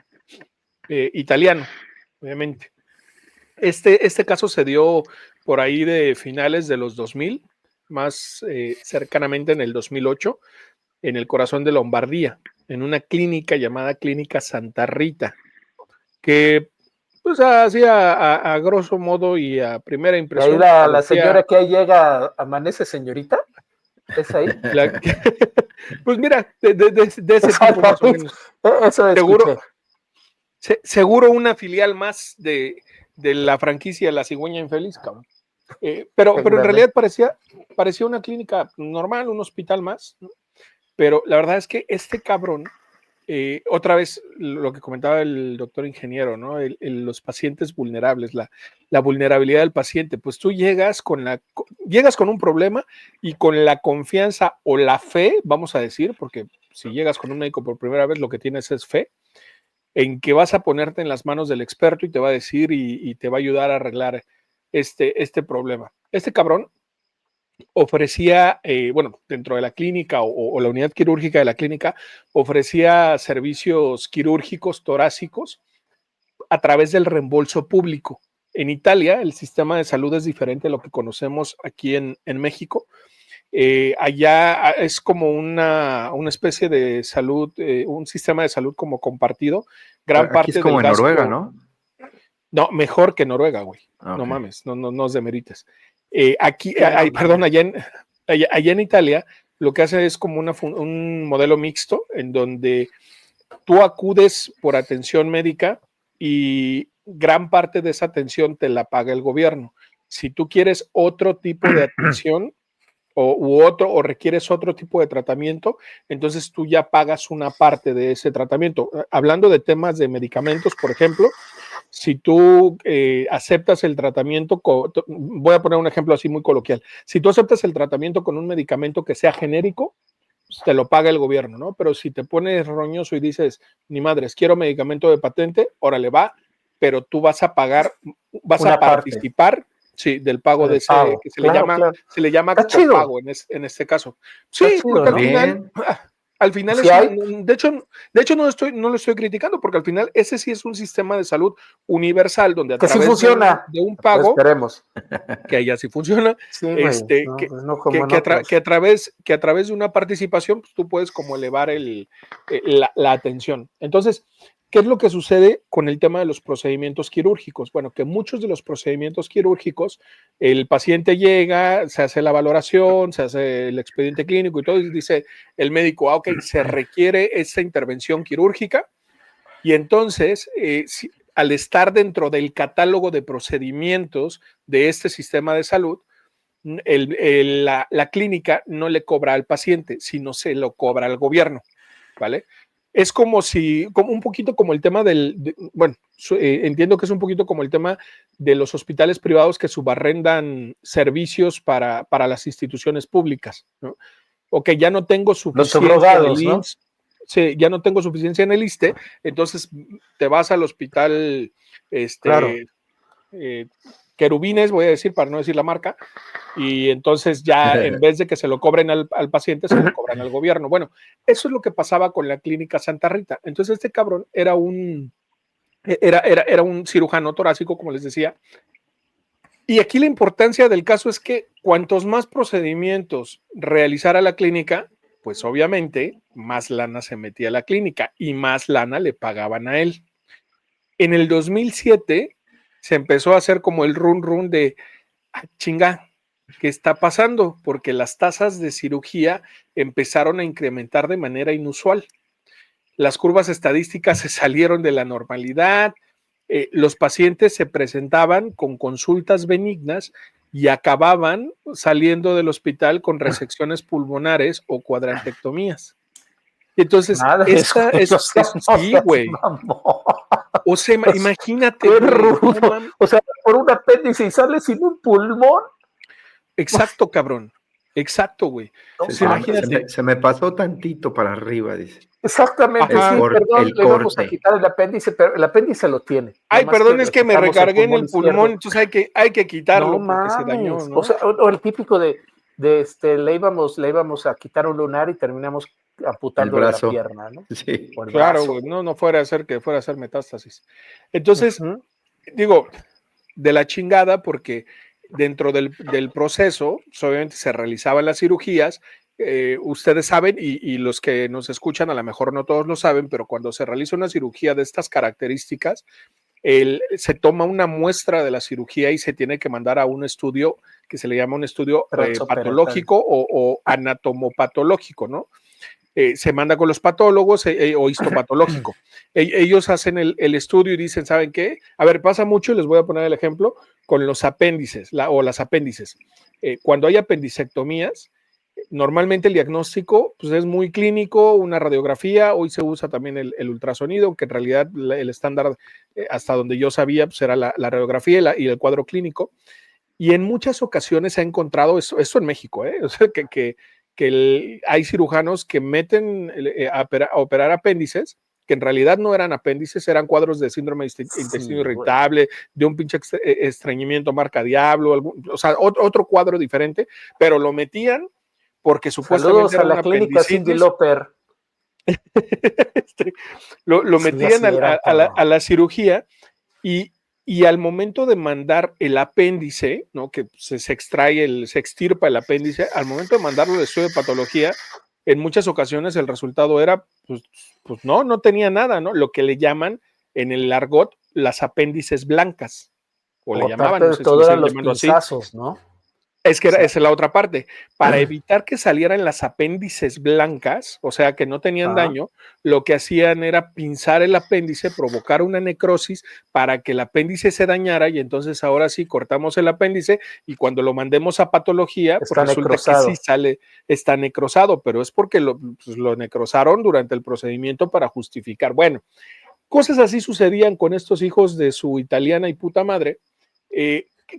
italiano, obviamente. Este caso se dio por ahí de finales de los 2000, más cercanamente en el 2008, en el corazón de Lombardía, en una clínica llamada Clínica Santa Rita, que pues así a grosso modo y a primera Y ahí impresión la parecía señora que ahí llega, amanece señorita, ¿es ahí? pues mira, de ese tipo más o menos. Eso escuché. Seguro una filial más de la franquicia La Cigüeña Infeliz, cabrón. Pero en realidad parecía una clínica normal, un hospital más, ¿no? Pero la verdad es que este cabrón, otra vez lo que comentaba el doctor ingeniero, ¿no? Los pacientes vulnerables, la vulnerabilidad del paciente, pues tú llegas con un problema y con la confianza o la fe, vamos a decir, porque si llegas con un médico por primera vez, lo que tienes es fe, en que vas a ponerte en las manos del experto y te va a decir y te va a ayudar a arreglar este problema. Este cabrón ofrecía, bueno, dentro de la clínica o la unidad quirúrgica de la clínica, ofrecía servicios quirúrgicos torácicos a través del reembolso público. En Italia, el sistema de salud es diferente a lo que conocemos aquí en México. Allá es como una especie de salud, un sistema de salud como compartido. Gran Aquí es parte como del en gasto. Noruega, ¿no? No, mejor que Noruega, güey. Okay. No mames, no os demerites. Allá en Italia, lo que hace es como un modelo mixto en donde tú acudes por atención médica y gran parte de esa atención te la paga el gobierno. Si tú quieres otro tipo de atención o requieres otro tipo de tratamiento, entonces tú ya pagas una parte de ese tratamiento. Hablando de temas de medicamentos, por ejemplo, si tú aceptas el tratamiento, voy a poner un ejemplo así muy coloquial, si tú aceptas el tratamiento con un medicamento que sea genérico, pues te lo paga el gobierno, ¿no? Pero si te pones roñoso y dices, ni madres, quiero medicamento de patente, órale va, pero tú vas a pagar, vas una a participar parte. Sí, del pago de ese, pago. que se le llama copago en este caso. Sí, chido, porque ¿no? al final ¿Sí hay? de hecho no lo estoy criticando, porque al final ese sí es un sistema de salud universal donde a que través sí funciona. de un pago, esperemos. que allá sí funciona, Sí, güey. que a través de una participación, pues, tú puedes como elevar la atención. Entonces, ¿qué es lo que sucede con el tema de los procedimientos quirúrgicos? Bueno, que muchos de los procedimientos quirúrgicos, el paciente llega, se hace la valoración, se hace el expediente clínico y todo, y dice el médico, ok, se requiere esta intervención quirúrgica, y entonces, al estar dentro del catálogo de procedimientos de este sistema de salud, la clínica no le cobra al paciente, sino se lo cobra al gobierno, ¿vale? Es como un poquito como el tema entiendo que es un poquito como el tema de los hospitales privados que subarrendan servicios para las instituciones públicas, ¿no? O que ya no tengo suficiencia en el IMSS, ¿no? Sí, ya no tengo suficiencia en el ISSSTE, entonces te vas al hospital, claro. Querubines, voy a decir, para no decir la marca, y entonces ya en vez de que se lo cobren al paciente, se lo cobran al gobierno. Bueno, eso es lo que pasaba con la clínica Santa Rita. Entonces este cabrón era un cirujano torácico, como les decía, y aquí la importancia del caso es que cuantos más procedimientos realizara la clínica, pues obviamente más lana se metía a la clínica y más lana le pagaban a él. En el 2007 se empezó a hacer como el run de chinga, ¿qué está pasando? Porque las tasas de cirugía empezaron a incrementar de manera inusual. Las curvas estadísticas se salieron de la normalidad, los pacientes se presentaban con consultas benignas y acababan saliendo del hospital con resecciones pulmonares o cuadrantectomías. Entonces, sí, güey. O sea, imagínate. Qué rudo. O sea, por un apéndice y sale sin un pulmón. Exacto, cabrón. Exacto, güey. No Entonces, mames. imagínate. Se me pasó tantito para arriba, dice. Exactamente, Ajá. sí, perdón, El le íbamos a corte. quitar el apéndice, pero el apéndice lo tiene. Ay, Nomás perdón, es le que me quitamos el recargué en el pulmón, izquierdo. entonces hay que No quitarlo porque se dañó, mames. ¿no? O sea, o el típico de le íbamos a quitar un lunar y terminamos El amputándole la brazo. pierna, ¿no? Sí. O el Claro, brazo. güey, no fuera a ser que fuera a hacer metástasis. Entonces, Ujú. digo, de la chingada, porque dentro del proceso, pues, obviamente se realizaban las cirugías. Ustedes saben, y los que nos escuchan, a lo mejor no todos lo saben, pero cuando se realiza una cirugía de estas características, se toma una muestra de la cirugía y se tiene que mandar a un estudio que se le llama un estudio Transoperatorio. patológico o anatomopatológico, ¿no? Se manda con los patólogos o histopatológico. Ellos hacen el estudio y dicen, ¿saben qué? A ver, pasa mucho, y les voy a poner el ejemplo, con los apéndices o las apéndices. Cuando hay apendicectomías, normalmente el diagnóstico pues, es muy clínico, una radiografía, hoy se usa también el ultrasonido, que en realidad el estándar, hasta donde yo sabía, pues era la radiografía y el cuadro clínico. Y en muchas ocasiones se ha encontrado eso en México, o sea, que hay cirujanos que meten a operar apéndices, que en realidad no eran apéndices, eran cuadros de síndrome de intestino irritable, de un pinche estreñimiento marca diablo, o sea, otro cuadro diferente, pero lo metían porque supuestamente Saludos a era la una clínica Cindy apendicitis. Lauper. Lo Sí, metían así eran, cabrón. a la cirugía y, y al momento de mandar el apéndice, ¿no? Que se extrae, se extirpa el apéndice, al momento de mandarlo al estudio de patología, en muchas ocasiones el resultado era, pues no tenía nada, ¿no? Lo que le llaman en el argot las apéndices blancas, o le O llamaban, aparte no de sé si le todo eran siguen los llamando así. pinzazos, ¿no? Es que O sea, esa es la otra parte. Para evitar que salieran las apéndices blancas, o sea, que no tenían daño, lo que hacían era pinzar el apéndice, provocar una necrosis para que el apéndice se dañara y entonces ahora sí cortamos el apéndice y cuando lo mandemos a patología, pues está resulta que sí necrosado. está necrosado, pero es porque lo necrosaron durante el procedimiento para justificar. Bueno, cosas así sucedían con estos hijos de su italiana y puta madre,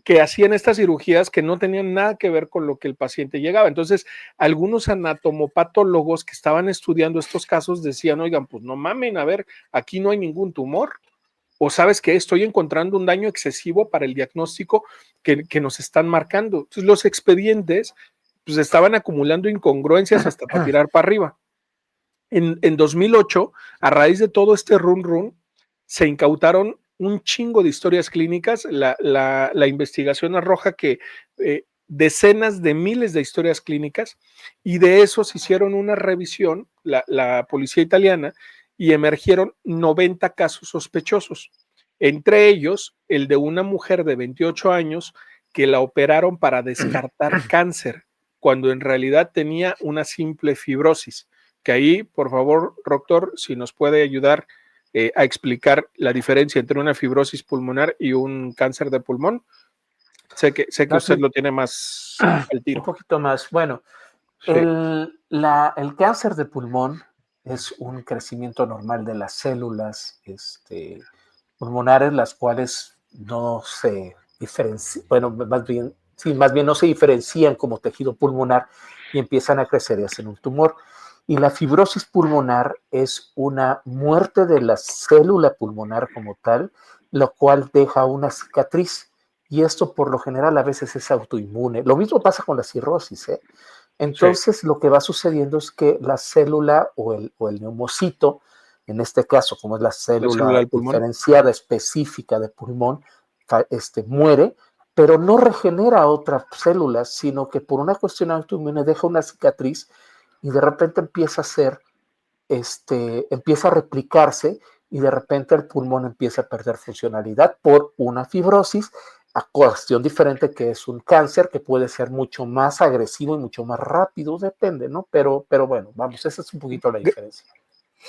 que hacían estas cirugías que no tenían nada que ver con lo que el paciente llegaba. Entonces, algunos anatomopatólogos que estaban estudiando estos casos decían, oigan, pues no mamen, a ver, aquí no hay ningún tumor. O sabes que estoy encontrando un daño excesivo para el diagnóstico que nos están marcando. Entonces, los expedientes pues estaban acumulando incongruencias hasta para tirar para arriba. En 2008, a raíz de todo este run, se incautaron un chingo de historias clínicas. La investigación arroja que decenas de miles de historias clínicas y de esos hicieron una revisión, la policía italiana, y emergieron 90 casos sospechosos. Entre ellos, el de una mujer de 28 años que la operaron para descartar cáncer, cuando en realidad tenía una simple fibrosis. Que ahí, por favor, doctor, si nos puede ayudar a explicar la diferencia entre una fibrosis pulmonar y un cáncer de pulmón. Sé que usted lo tiene más al tiro. Un poquito más. Bueno, Sí. el cáncer de pulmón es un crecimiento normal de las células pulmonares, las cuales no se diferencian, bueno, más bien no se diferencian como tejido pulmonar y empiezan a crecer y hacen un tumor. Y la fibrosis pulmonar es una muerte de la célula pulmonar como tal, lo cual deja una cicatriz. Y esto por lo general a veces es autoinmune. Lo mismo pasa con la cirrosis, ¿eh? Entonces, lo que va sucediendo es que la célula o el neumocito, en este caso, como es la célula célula del pulmón diferenciada específica de pulmón, muere, pero no regenera otras células, sino que por una cuestión autoinmune deja una cicatriz y de repente empieza a empieza a replicarse y de repente el pulmón empieza a perder funcionalidad por una fibrosis, a cuestión diferente que es un cáncer que puede ser mucho más agresivo y mucho más rápido, depende, ¿no? Pero bueno, vamos, esa es un poquito la diferencia.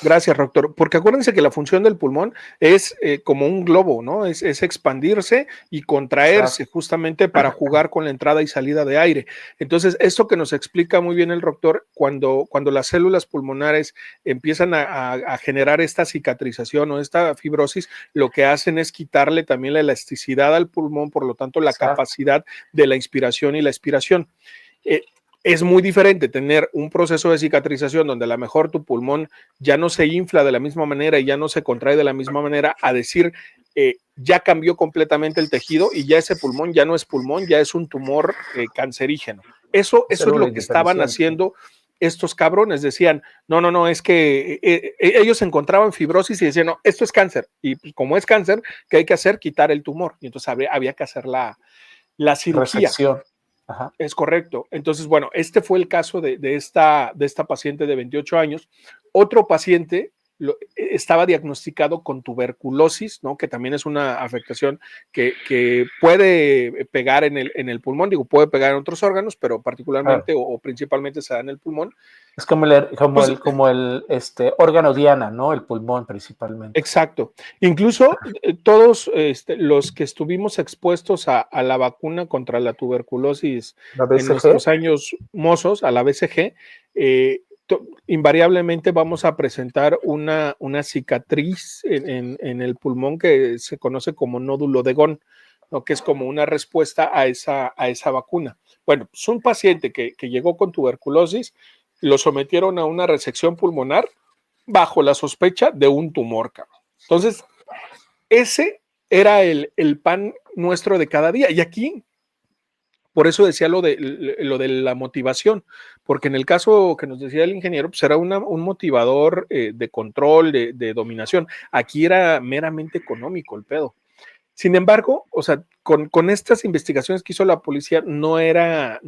Gracias, doctor. Porque acuérdense que la función del pulmón es como un globo, ¿no? Es expandirse y contraerse. Exacto. Justamente para jugar con la entrada y salida de aire. Entonces, esto que nos explica muy bien el doctor, cuando las células pulmonares empiezan a generar esta cicatrización o esta fibrosis, lo que hacen es quitarle también la elasticidad al pulmón, por lo tanto, la Exacto. capacidad de la inspiración y la expiración. Es muy diferente tener un proceso de cicatrización donde a lo mejor tu pulmón ya no se infla de la misma manera y ya no se contrae de la misma manera, a decir, ya cambió completamente el tejido y ya ese pulmón ya no es pulmón, ya es un tumor cancerígeno. Eso es lo que estaban haciendo estos cabrones. Decían, no, es que ellos encontraban fibrosis y decían, no, esto es cáncer. Y pues, como es cáncer, ¿qué hay que hacer? Quitar el tumor. Y entonces había que hacer la cirugía. Resección. Ajá. Es correcto. Entonces, bueno, este fue el caso de esta paciente de 28 años. Otro paciente estaba diagnosticado con tuberculosis, ¿no? Que también es una afectación que puede pegar en el pulmón, digo, puede pegar en otros órganos, pero particularmente o principalmente se da en el pulmón. Es como el órgano diana, ¿no? El pulmón principalmente. Exacto. Incluso todos los que estuvimos expuestos a la vacuna contra la tuberculosis en nuestros años mozos, a la BCG, invariablemente vamos a presentar una cicatriz en el pulmón que se conoce como nódulo de Gón, ¿no? Que es como una respuesta a esa vacuna. Bueno, pues un paciente que llegó con tuberculosis, lo sometieron a una resección pulmonar bajo la sospecha de un tumor, cabrón. Entonces, ese era el pan nuestro de cada día. Y aquí, por eso decía lo de la motivación, porque en el caso que nos decía el ingeniero, pues era un motivador de control, de dominación. Aquí era meramente económico el pedo. Sin embargo, o sea, con estas investigaciones que hizo la policía no era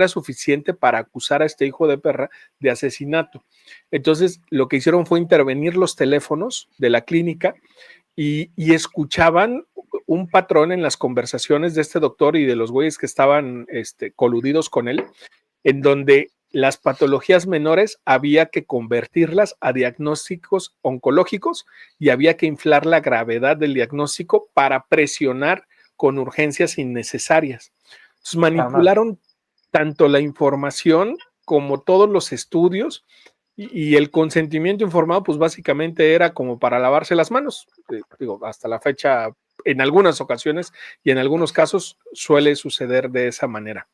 suficiente para acusar a este hijo de perra de asesinato. Entonces, lo que hicieron fue intervenir los teléfonos de la clínica y escuchaban un patrón en las conversaciones de este doctor y de los güeyes que estaban coludidos con él, en donde las patologías menores había que convertirlas a diagnósticos oncológicos y había que inflar la gravedad del diagnóstico para presionar con urgencias innecesarias. Entonces, manipularon tanto la información como todos los estudios y el consentimiento informado, pues básicamente era como para lavarse las manos. Digo, hasta la fecha, en algunas ocasiones y en algunos casos suele suceder de esa manera.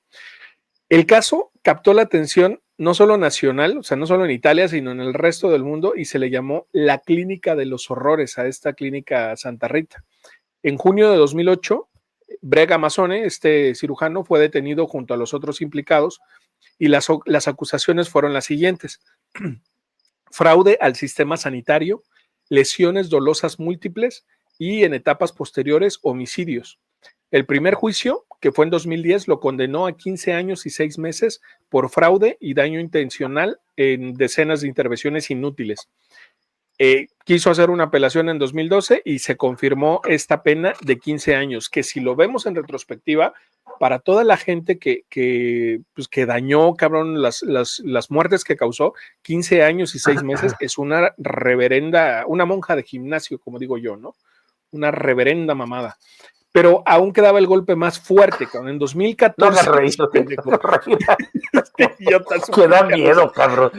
El caso captó la atención no solo nacional, o sea, no solo en Italia, sino en el resto del mundo, y se le llamó la Clínica de los Horrores a esta clínica Santa Rita. En junio de 2008, Brega Mazzone, este cirujano, fue detenido junto a los otros implicados y las acusaciones fueron las siguientes: fraude al sistema sanitario, lesiones dolosas múltiples y en etapas posteriores homicidios. El primer juicio, que fue en 2010, lo condenó a 15 años y 6 meses por fraude y daño intencional en decenas de intervenciones inútiles. Quiso hacer una apelación en 2012 y se confirmó esta pena de 15 años, que si lo vemos en retrospectiva, para toda la gente que dañó, cabrón, las muertes que causó, 15 años y 6 meses es una reverenda, una monja de gimnasio, como digo yo, ¿no? Una reverenda mamada. Pero aún quedaba el golpe más fuerte, cabrón. En 2014. No me reí, que da miedo, cabrón.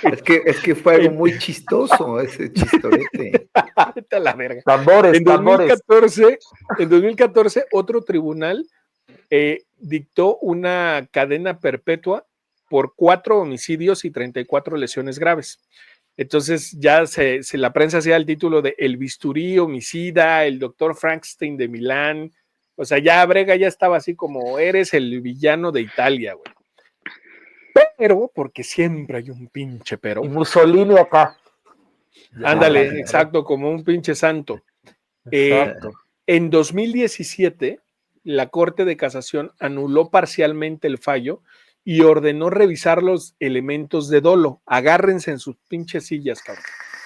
Es que fue algo muy chistoso, ese chistorete. Vete a la verga. Tambores. En 2014, otro tribunal dictó una cadena perpetua por 4 homicidios y 34 lesiones graves. Entonces ya la prensa hacía el título de El bisturí homicida, el doctor Frankenstein de Milán. O sea, ya Brega ya estaba así como eres el villano de Italia, güey. Pero, porque siempre hay un pinche pero. Y Mussolini acá. Ándale, exacto, como un pinche santo. En 2017, la Corte de Casación anuló parcialmente el fallo y ordenó revisar los elementos de dolo. Agárrense en sus pinches sillas, cabrón.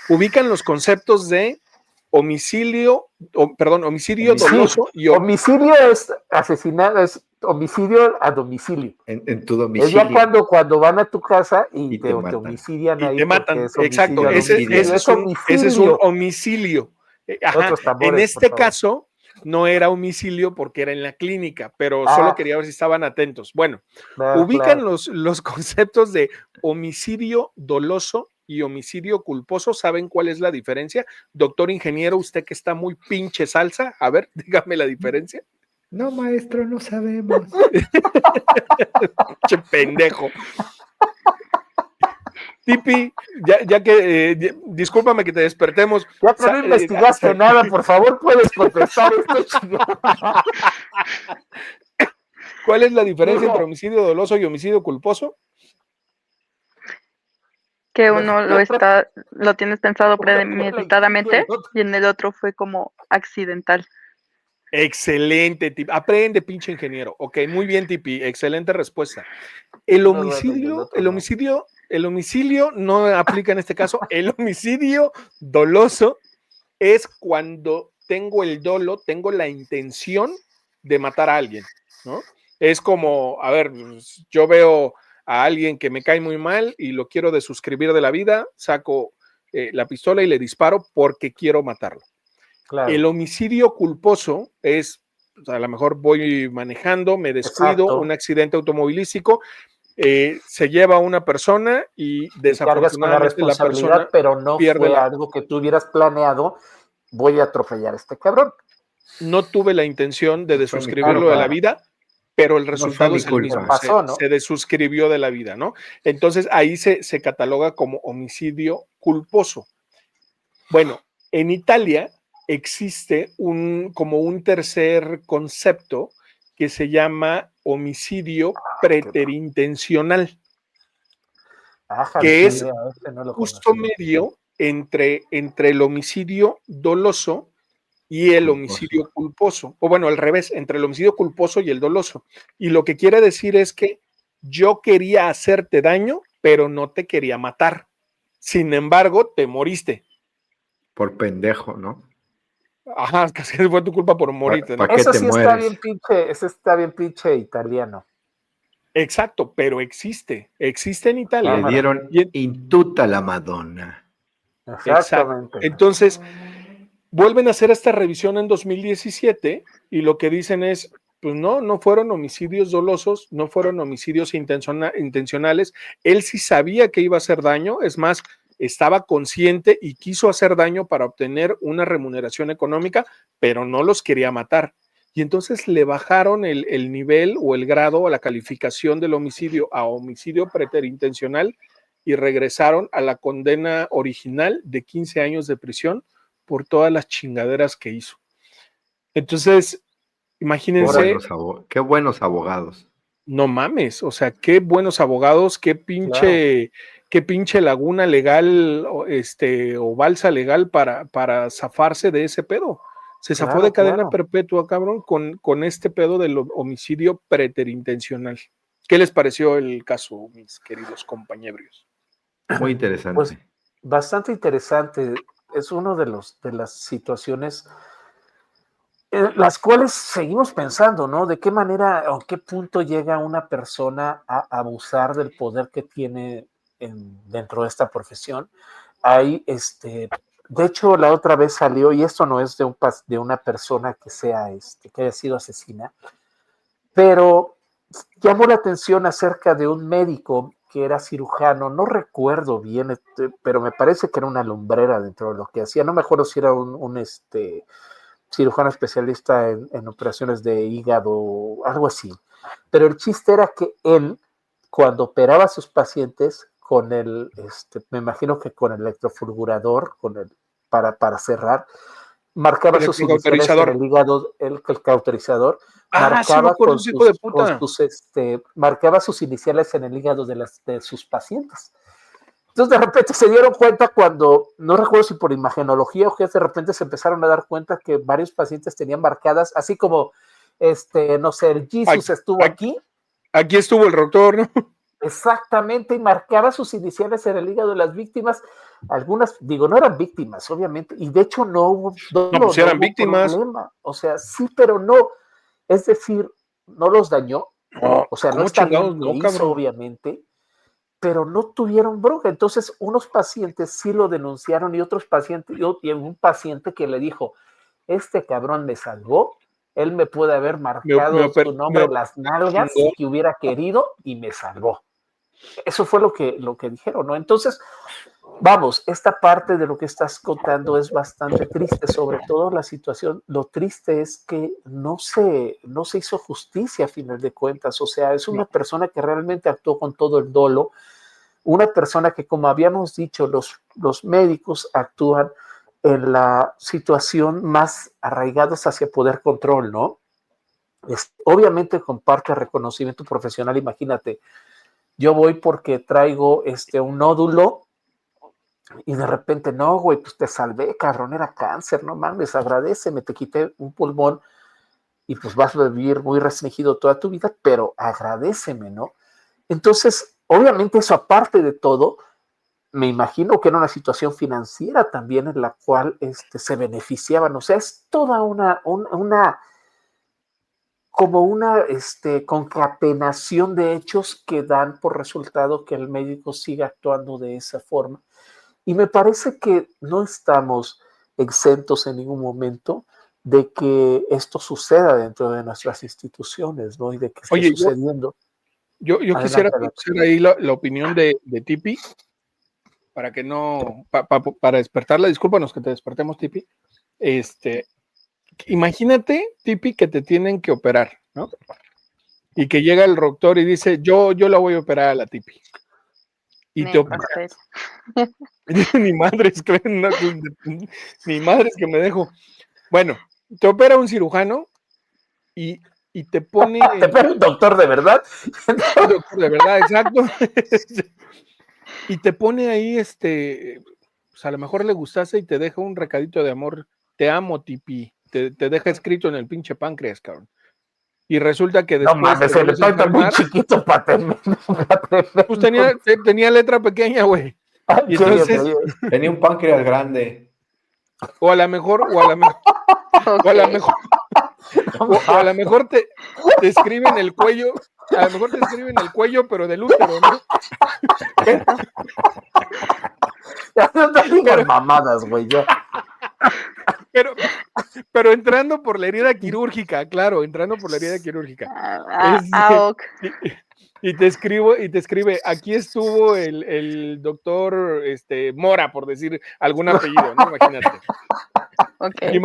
Ubican los conceptos de homicidio doloso y homicidio es asesinato, es homicidio a domicilio. En tu domicilio. Es ya cuando van a tu casa y te homicidian y ahí. Te matan, exacto. Ese es un homicidio. Ajá. En este caso no era homicidio porque era en la clínica, pero solo quería ver si estaban atentos. Bueno, ubican los conceptos de homicidio doloso y homicidio culposo. ¿Saben cuál es la diferencia? Doctor ingeniero, usted que está muy pinche salsa, a ver, dígame la diferencia. No, maestro, no sabemos. Che pendejo. Tipi, ya que, discúlpame que te despertemos. Ya que no investigaste nada, por favor, puedes contestar esto, chingado. ¿Cuál es la diferencia entre homicidio doloso y homicidio culposo? Que uno lo tienes pensado premeditadamente y en el otro fue como accidental. Excelente, Tipi. Aprende, pinche ingeniero. Ok, muy bien, Tipi. Excelente respuesta. El homicidio no aplica en este caso. El homicidio doloso es cuando tengo el dolo, tengo la intención de matar a alguien, ¿no? Es como, a ver, yo veo a alguien que me cae muy mal y lo quiero desuscribir de la vida, saco la pistola y le disparo porque quiero matarlo. Claro. El homicidio culposo es, o sea, a lo mejor voy manejando, me descuido, un accidente automovilístico, se lleva a una persona y desafortunadamente la persona pero no fue algo que tú hubieras planeado, voy a atropellar a este cabrón. No tuve la intención de desuscribirlo de la vida, pero el resultado es el mismo, pasó, ¿no? Se desuscribió de la vida, ¿no? Entonces ahí se cataloga como homicidio culposo. Bueno, en Italia existe como un tercer concepto que se llama homicidio preterintencional, que es justo medio entre el homicidio doloso y el homicidio culposo, o bueno, al revés, entre el homicidio culposo y el doloso. Y lo que quiere decir es que yo quería hacerte daño, pero no te quería matar. Sin embargo, te moriste. Por pendejo, ¿no? Ajá, casi fue tu culpa por morirte, ¿no? Eso sí está bien pinche, ese está bien pinche italiano. Exacto, pero existe en Italia. Le dieron intuta la Madonna. Exactamente. Entonces, vuelven a hacer esta revisión en 2017 y lo que dicen es, pues no fueron homicidios dolosos, no fueron homicidios intencionales. Él sí sabía que iba a hacer daño, es más, estaba consciente y quiso hacer daño para obtener una remuneración económica, pero no los quería matar. Y entonces le bajaron el nivel o el grado o la calificación del homicidio a homicidio preterintencional y regresaron a la condena original de 15 años de prisión por todas las chingaderas que hizo. Entonces, imagínense. Qué buenos abogados. No mames, o sea, qué buenos abogados, qué pinche laguna legal, o balsa legal para zafarse de ese pedo. Se zafó de cadena perpetua, cabrón, con este pedo del homicidio preterintencional. ¿Qué les pareció el caso, mis queridos compañeros? Muy interesante. Pues bastante interesante. Es uno de las situaciones las cuales seguimos pensando, ¿no? ¿De qué manera o qué punto llega una persona a abusar del poder que tiene dentro de esta profesión? Hay, de hecho, la otra vez salió, y esto no es de una persona que sea, que haya sido asesina, pero llamó la atención acerca de un médico que era cirujano, no recuerdo bien, pero me parece que era una lumbrera dentro de lo que hacía, no me acuerdo si era un cirujano especialista en operaciones de hígado, algo así. Pero el chiste era que él, cuando operaba a sus pacientes, con me imagino que con el electrofulgurador, para cerrar, marcaba sus iniciales en el hígado, el cauterizador, marcaba marcaba sus iniciales en el hígado de sus pacientes. Entonces de repente se dieron cuenta cuando, no recuerdo si por imagenología o que de repente se empezaron a dar cuenta que varios pacientes tenían marcadas, así como, no sé, el Jesus estuvo aquí. Aquí estuvo el doctor, ¿no? Exactamente, y marcaba sus iniciales en el hígado de las víctimas. Algunas, digo, no eran víctimas, obviamente, y de hecho no hubo pues eran víctimas. Problema. O sea, sí, pero no. Es decir, no los dañó. O sea, no está bien lo hizo, obviamente, pero no tuvieron bronca. Entonces, unos pacientes sí lo denunciaron y otros pacientes, y un paciente que le dijo, este cabrón me salvó, él me puede haber marcado su nombre en las nalgas si hubiera querido y me salvó. Eso fue lo que dijeron, ¿no? Entonces, vamos, esta parte de lo que estás contando es bastante triste, sobre todo la situación. Lo triste es que no se hizo justicia a final de cuentas. O sea, es una persona que realmente actuó con todo el dolo, una persona que, como habíamos dicho, los médicos actúan en la situación más arraigados hacia poder control, ¿no? Obviamente con parte de reconocimiento profesional. Imagínate, yo voy porque traigo un nódulo y de repente, no, güey, pues te salvé, cabrón, era cáncer, no mames, agradéceme, te quité un pulmón y pues vas a vivir muy restringido toda tu vida, pero agradéceme, ¿no? Entonces, obviamente eso aparte de todo, me imagino que era una situación financiera también en la cual se beneficiaban, o sea, es toda una concatenación de hechos que dan por resultado que el médico siga actuando de esa forma. Y me parece que no estamos exentos en ningún momento de que esto suceda dentro de nuestras instituciones, ¿no? Y de que esté sucediendo. Yo quisiera conocer ahí la opinión de Tipi, para que no, para despertarla, discúlpanos que te despertemos, Tipi. Imagínate, Tipi, que te tienen que operar, ¿no? Y que llega el doctor y dice, yo la voy a operar a la Tipi. Y te opera. Ni madres, creen, no, ni madres que me dejo. Bueno, te opera un cirujano y te pone. ¿Te opera un doctor de verdad? Un doctor de verdad, exacto. Y te pone ahí, pues a lo mejor le gustase y te deja un recadito de amor. Te amo, Tipi. Te deja escrito en el pinche páncreas, cabrón. Y resulta que después. No mames, se le falta muy chiquito para tener. Pues tenía letra pequeña, güey. Y entonces. Tenía un páncreas grande. O a lo mejor. O a lo mejor te escriben el cuello. A lo mejor te escriben el cuello, pero del útero, ¿no? Ya no te digas mamadas, güey, ya. Pero entrando por la herida quirúrgica, claro, entrando por la herida quirúrgica. Y te escribe, aquí estuvo el doctor Mora, por decir algún apellido, ¿no? Imagínate. Okay.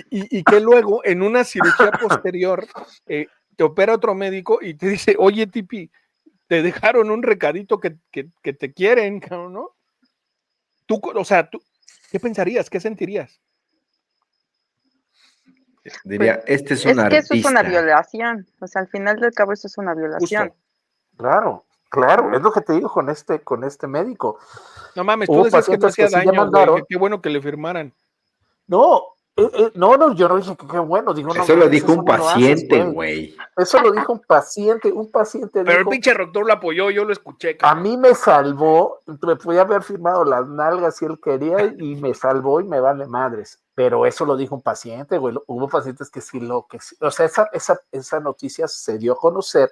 Y que luego, en una cirugía posterior, te opera otro médico y te dice, oye, Tipi, te dejaron un recadito que te quieren, ¿no? Tú, ¿qué pensarías? ¿Qué sentirías? Diría, pues, este es un artista. Es que eso es una violación. O sea, al final del cabo, eso es una violación. Justo. Claro, es lo que te digo con este médico. No mames, tú decías que no hacía daño, güey, qué bueno que le firmaran. No, yo no dije que qué bueno. Digo, eso no, lo dijo un paciente, güey. Eso lo dijo un paciente. Pero dijo, el pinche doctor lo apoyó, yo lo escuché. Cabrón. A mí me salvó, me podía haber firmado las nalgas si él quería y me salvó y me vale madres. Pero eso lo dijo un paciente, güey. Hubo pacientes que sí o sea, esa noticia se dio a conocer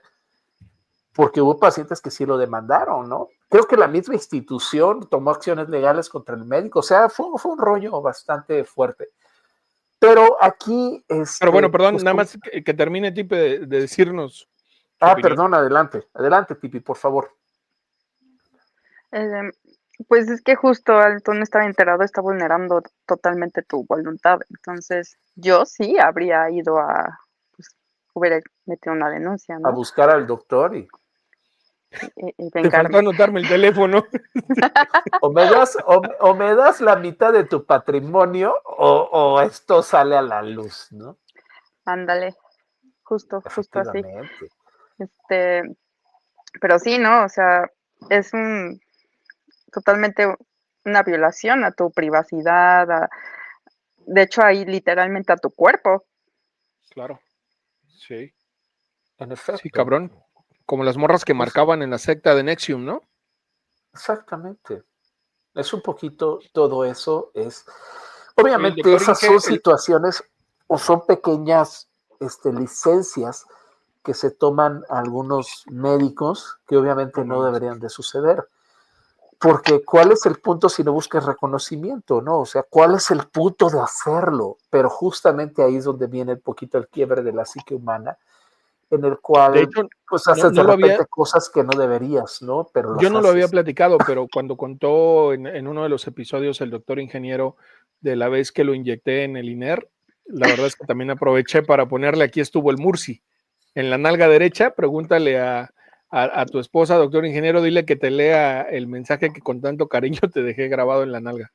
porque hubo pacientes que sí lo demandaron, ¿no? Creo que la misma institución tomó acciones legales contra el médico. O sea, fue un rollo bastante fuerte. Pero aquí... Pero bueno, perdón, pues, nada más que termine, Tipi, de decirnos. Perdón, adelante, Tipi, por favor. Pues es que justo al tú no estar enterado está vulnerando totalmente tu voluntad. Entonces, yo sí habría ido hubiera metido una denuncia, ¿no? A buscar al doctor y te faltó anotarme el teléfono. o me das la mitad de tu patrimonio o esto sale a la luz, ¿no? Ándale, justo así. Pero sí, ¿no? O sea, es totalmente una violación a tu privacidad, de hecho ahí literalmente a tu cuerpo. Claro, sí. Sí, cabrón. Como las morras que marcaban en la secta de Nexium, ¿no? Exactamente. Es un poquito todo eso. Obviamente esas son situaciones o son pequeñas licencias que se toman algunos médicos que obviamente no deberían de suceder. Porque ¿cuál es el punto si no buscas reconocimiento, no? O sea, ¿cuál es el punto de hacerlo? Pero justamente ahí es donde viene un poquito el quiebre de la psique humana en el De cual hecho, pues haces no de lo había, repente cosas que no deberías, ¿no? Pero yo las no lo había haces. platicado, pero cuando contó en uno de los episodios el doctor ingeniero de la vez que lo inyecté en el INER, la verdad es que también aproveché para ponerle, aquí estuvo el Mursi, en la nalga derecha, pregúntale a tu esposa, doctor ingeniero, dile que te lea el mensaje que con tanto cariño te dejé grabado en la nalga.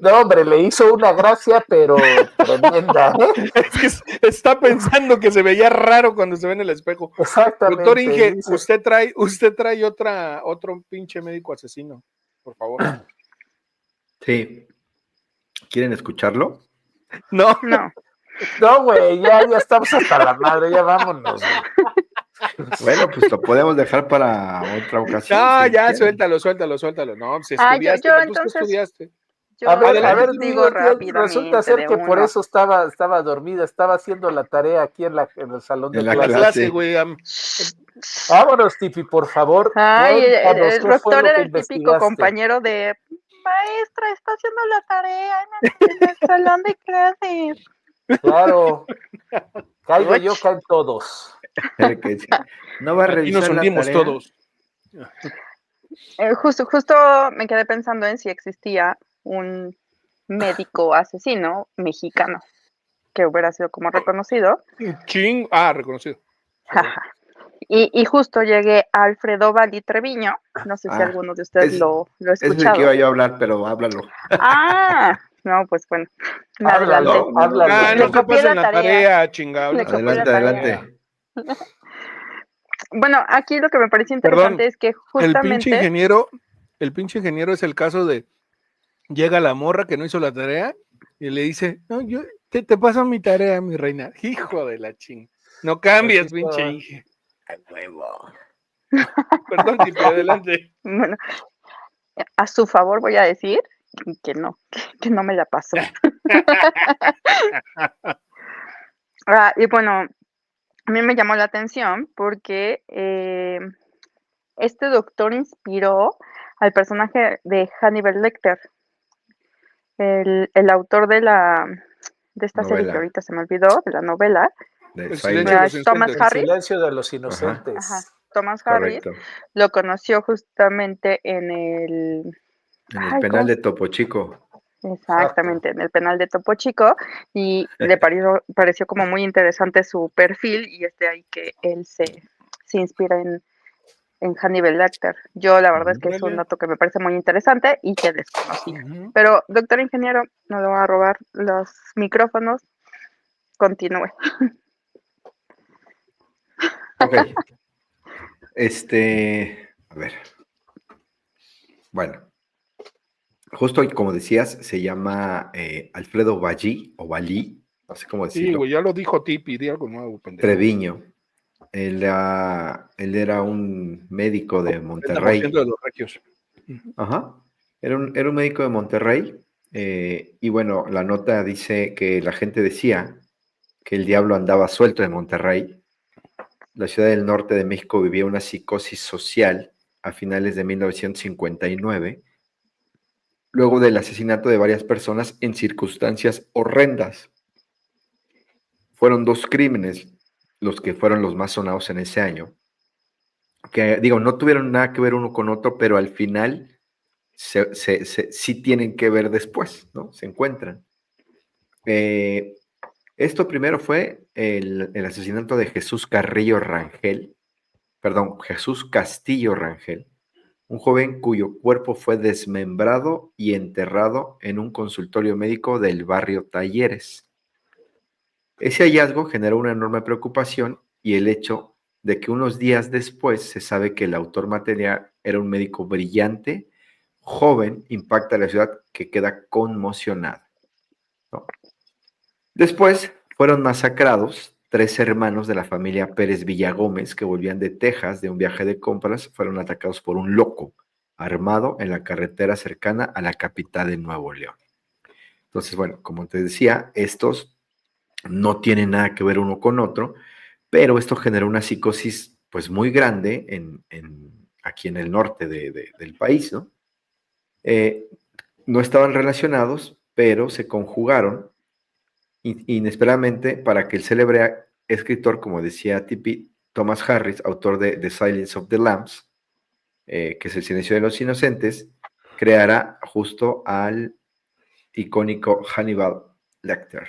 No, hombre, le hizo una gracia, pero tremenda, ¿eh? Es que está pensando que se veía raro cuando se ve en el espejo. Doctor Exactamente. Inge, Dice, usted trae otro pinche médico asesino, por favor. Sí. ¿Quieren escucharlo? No, No. no, güey, ya estamos hasta la madre, ya vámonos, güey. Bueno, pues lo podemos dejar para otra ocasión. no, Si ya, quieren. suéltalo. No, si Yo estudiaste, ¿para tú qué entonces, estudiaste? A yo ver, Adelante. les Didi, digo resulta rápidamente ser de que por uno. eso estaba dormida, estaba haciendo la tarea aquí en el salón En de la La clases. clase, güey. Vámonos, Tipi, por favor, Ay, cuéntanos el qué fue doctor lo era que el típico investigaste. compañero de maestra, está haciendo la tarea en el salón de clases. Claro, caigo yo, Uch. caen todos. El que dice, no va a Aquí nos revisar la hundimos tarea. todos. Justo me quedé pensando en si existía un médico asesino mexicano que hubiera sido como reconocido. Reconocido. Y justo llegué a Alfredo Valli Treviño. No sé si Ah, alguno de ustedes lo ha ese es el que escuchado. iba yo a hablar, pero háblalo. No, pues bueno, me adelanté. Háblalo, háblalo. No Le te copié pasen la la tarea, chingado. Le No te copié la pasen Adelante, la tarea. tarea. adelante. Bueno, aquí lo que me pareció Perdón, interesante es que el pinche justamente, ingeniero es el caso de llega la morra que no hizo la tarea y le dice, no, yo te paso mi tarea, mi reina. Hijo de la ching. No cambies, Así pinche está. Inge. Perdón, Tipi, adelante. bueno, a su favor voy a decir que no, que no me la pasó. Y bueno, a mí me llamó la atención porque este doctor inspiró al personaje de Hannibal Lecter, el autor de esta serie que Novela ahorita se me olvidó, de la novela, de El silencio de los Silence. Thomas El inocentes. Harris. silencio de los Ajá, inocentes. Ajá, Thomas Harris correcto. lo conoció justamente en el, En el ay, penal ¿cómo? de Topo Chico. Exacto. Exactamente, en el penal de Topo Chico, y le pareció como muy interesante su perfil, y es de ahí que él se inspira en Hannibal Lecter. Yo la verdad es que es un Órale. dato que me parece muy interesante y que desconocía. Ujú. Pero, doctor ingeniero, no le voy a robar los micrófonos, continúe. Ok. A ver. Bueno, justo como decías, se llama Alfredo Valli, o Valli, no sé cómo Sí, decirlo, güey, ya lo dijo Tipi, di algo nuevo, pendejo. Treviño. Él era un médico de 30% Monterrey. de los regios. Ajá. Era un médico de Monterrey. Y bueno, la nota dice que la gente decía que el diablo andaba suelto en Monterrey. La ciudad del norte de México vivía una psicosis social a finales de 1959, luego del asesinato de varias personas en circunstancias horrendas. Fueron dos crímenes los que fueron los más sonados en ese año, que digo, no tuvieron nada que ver uno con otro, pero al final sí tienen que ver después, ¿no? Se encuentran. Esto primero fue el asesinato de Jesús Jesús Castillo Rangel, un joven cuyo cuerpo fue desmembrado y enterrado en un consultorio médico del barrio Talleres. Ese hallazgo generó una enorme preocupación y el hecho de que unos días después se sabe que el autor material era un médico brillante, joven, impacta a la ciudad que queda conmocionada, ¿no? Después fueron masacrados 3 hermanos de la familia Pérez Villagómez que volvían de Texas de un viaje de compras, fueron atacados por un loco armado en la carretera cercana a la capital de Nuevo León. Entonces, bueno, como te decía, estos no tienen nada que ver uno con otro, pero esto generó una psicosis pues muy grande aquí en el norte del país, ¿no? No estaban relacionados, pero se conjugaron inesperadamente para que el célebre escritor, como decía Tipi, Thomas Harris, autor de The Silence of the Lambs, que es El silencio de los inocentes, creara justo al icónico Hannibal Lecter.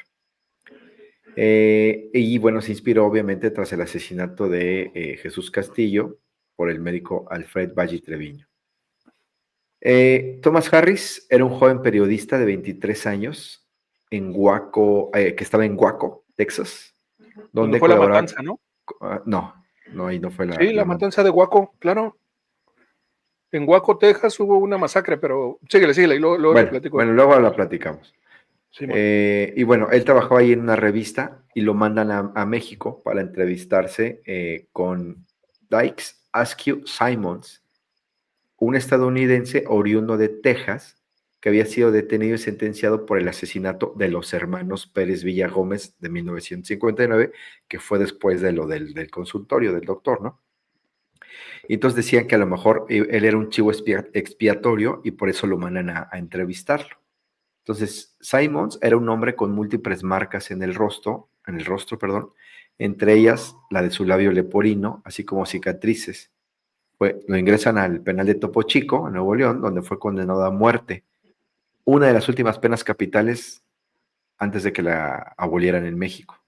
Y bueno, se inspiró obviamente tras el asesinato de Jesús Castillo por el médico Alfred Valle Treviño. Thomas Harris era un joven periodista de 23 años en Waco, que estaba en Waco, Texas, donde fue la colaboraba. matanza, ¿no? No, ahí no fue la. Sí, la matanza de Waco, claro. En Waco, Texas, hubo una masacre, pero síguele, y luego lo platico. Bueno, luego la platicamos. Sí, y bueno, él trabajaba ahí en una revista y lo mandan a México para entrevistarse con Dykes Askew Simons, un estadounidense oriundo de Texas que había sido detenido y sentenciado por el asesinato de los hermanos Pérez Villagómez de 1959, que fue después de lo del consultorio del doctor, ¿no? Y entonces decían que a lo mejor él era un chivo expiatorio y por eso lo mandan a entrevistarlo. Entonces, Simons era un hombre con múltiples marcas en el rostro, entre ellas la de su labio leporino, así como cicatrices. Lo ingresan al penal de Topo Chico, en Nuevo León, donde fue condenado a muerte. Una de las últimas penas capitales antes de que la abolieran en México.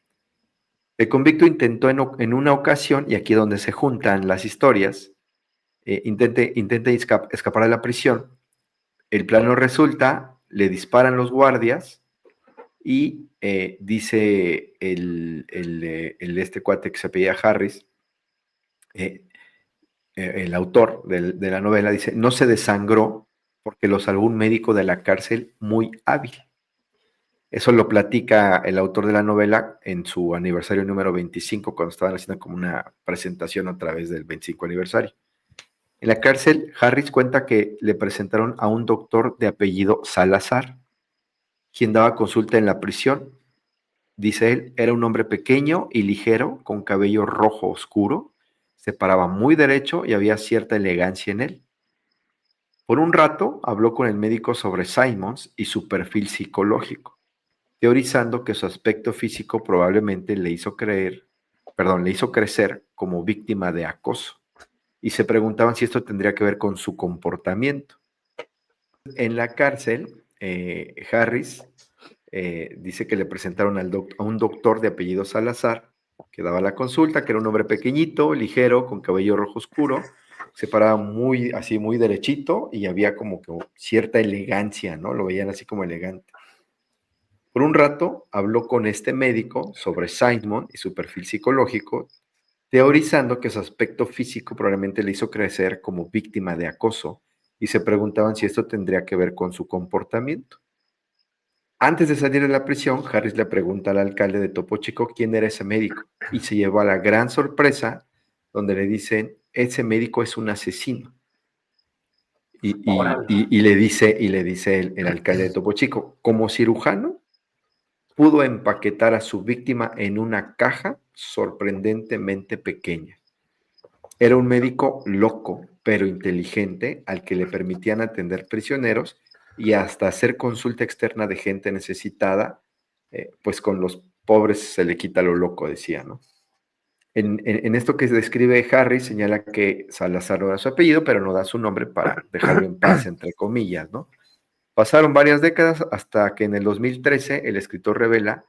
El convicto intentó en una ocasión, y aquí es donde se juntan las historias, intenta escapar de la prisión. El plan no resulta, le disparan los guardias y dice este cuate que se apellida Harris, el autor de la novela, dice, no se desangró porque lo salvó un médico de la cárcel muy hábil. Eso lo platica el autor de la novela en su aniversario número 25, cuando estaban haciendo como una presentación a través del 25 aniversario. En la cárcel, Harris cuenta que le presentaron a un doctor de apellido Salazar, quien daba consulta en la prisión. Dice él, era un hombre pequeño y ligero, con cabello rojo oscuro, se paraba muy derecho y había cierta elegancia en él. Por un rato habló con el médico sobre Simons y su perfil psicológico, teorizando que su aspecto físico probablemente le hizo crecer como víctima de acoso, y se preguntaban si esto tendría que ver con su comportamiento. En la cárcel, Harris dice que le presentaron a un doctor de apellido Salazar, que daba la consulta, que era un hombre pequeñito, ligero, con cabello rojo oscuro, se paraba muy derechito y había como que cierta elegancia, ¿no? Lo veían así como elegante. Por un rato habló con este médico sobre Simon y su perfil psicológico, teorizando que su aspecto físico probablemente le hizo crecer como víctima de acoso, y se preguntaban si esto tendría que ver con su comportamiento. Antes de salir de la prisión, Harris le pregunta al alcalde de Topo Chico quién era ese médico, y se llevó a la gran sorpresa donde le dicen, ese médico es un asesino. Y le dice el alcalde de Topo Chico, como cirujano, pudo empaquetar a su víctima en una caja sorprendentemente pequeña. Era un médico loco, pero inteligente, al que le permitían atender prisioneros y hasta hacer consulta externa de gente necesitada, pues con los pobres se le quita lo loco, decía, ¿no? En esto que describe Harry, señala que Salazar no da su apellido, pero no da su nombre para dejarlo en paz, entre comillas, ¿no? Pasaron varias décadas hasta que en el 2013 el escritor revela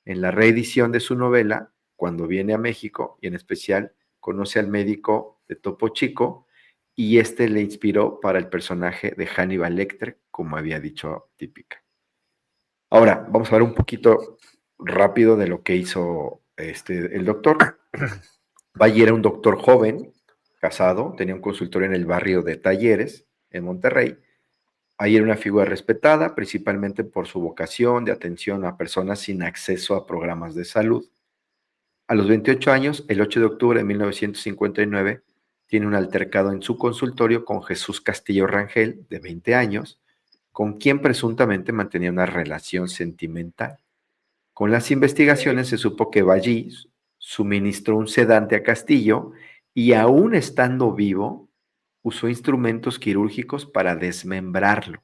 en la reedición de su novela, cuando viene a México, y en especial conoce al médico de Topo Chico, y este le inspiró para el personaje de Hannibal Lecter, como había dicho Típica. Ahora, vamos a ver un poquito rápido de lo que hizo el doctor. Valle era un doctor joven, casado, tenía un consultorio en el barrio de Talleres, en Monterrey. Ahí era una figura respetada, principalmente por su vocación de atención a personas sin acceso a programas de salud. A los 28 años, el 8 de octubre de 1959, tiene un altercado en su consultorio con Jesús Castillo Rangel, de 20 años, con quien presuntamente mantenía una relación sentimental. Con las investigaciones se supo que Valle suministró un sedante a Castillo y, aún estando vivo, usó instrumentos quirúrgicos para desmembrarlo.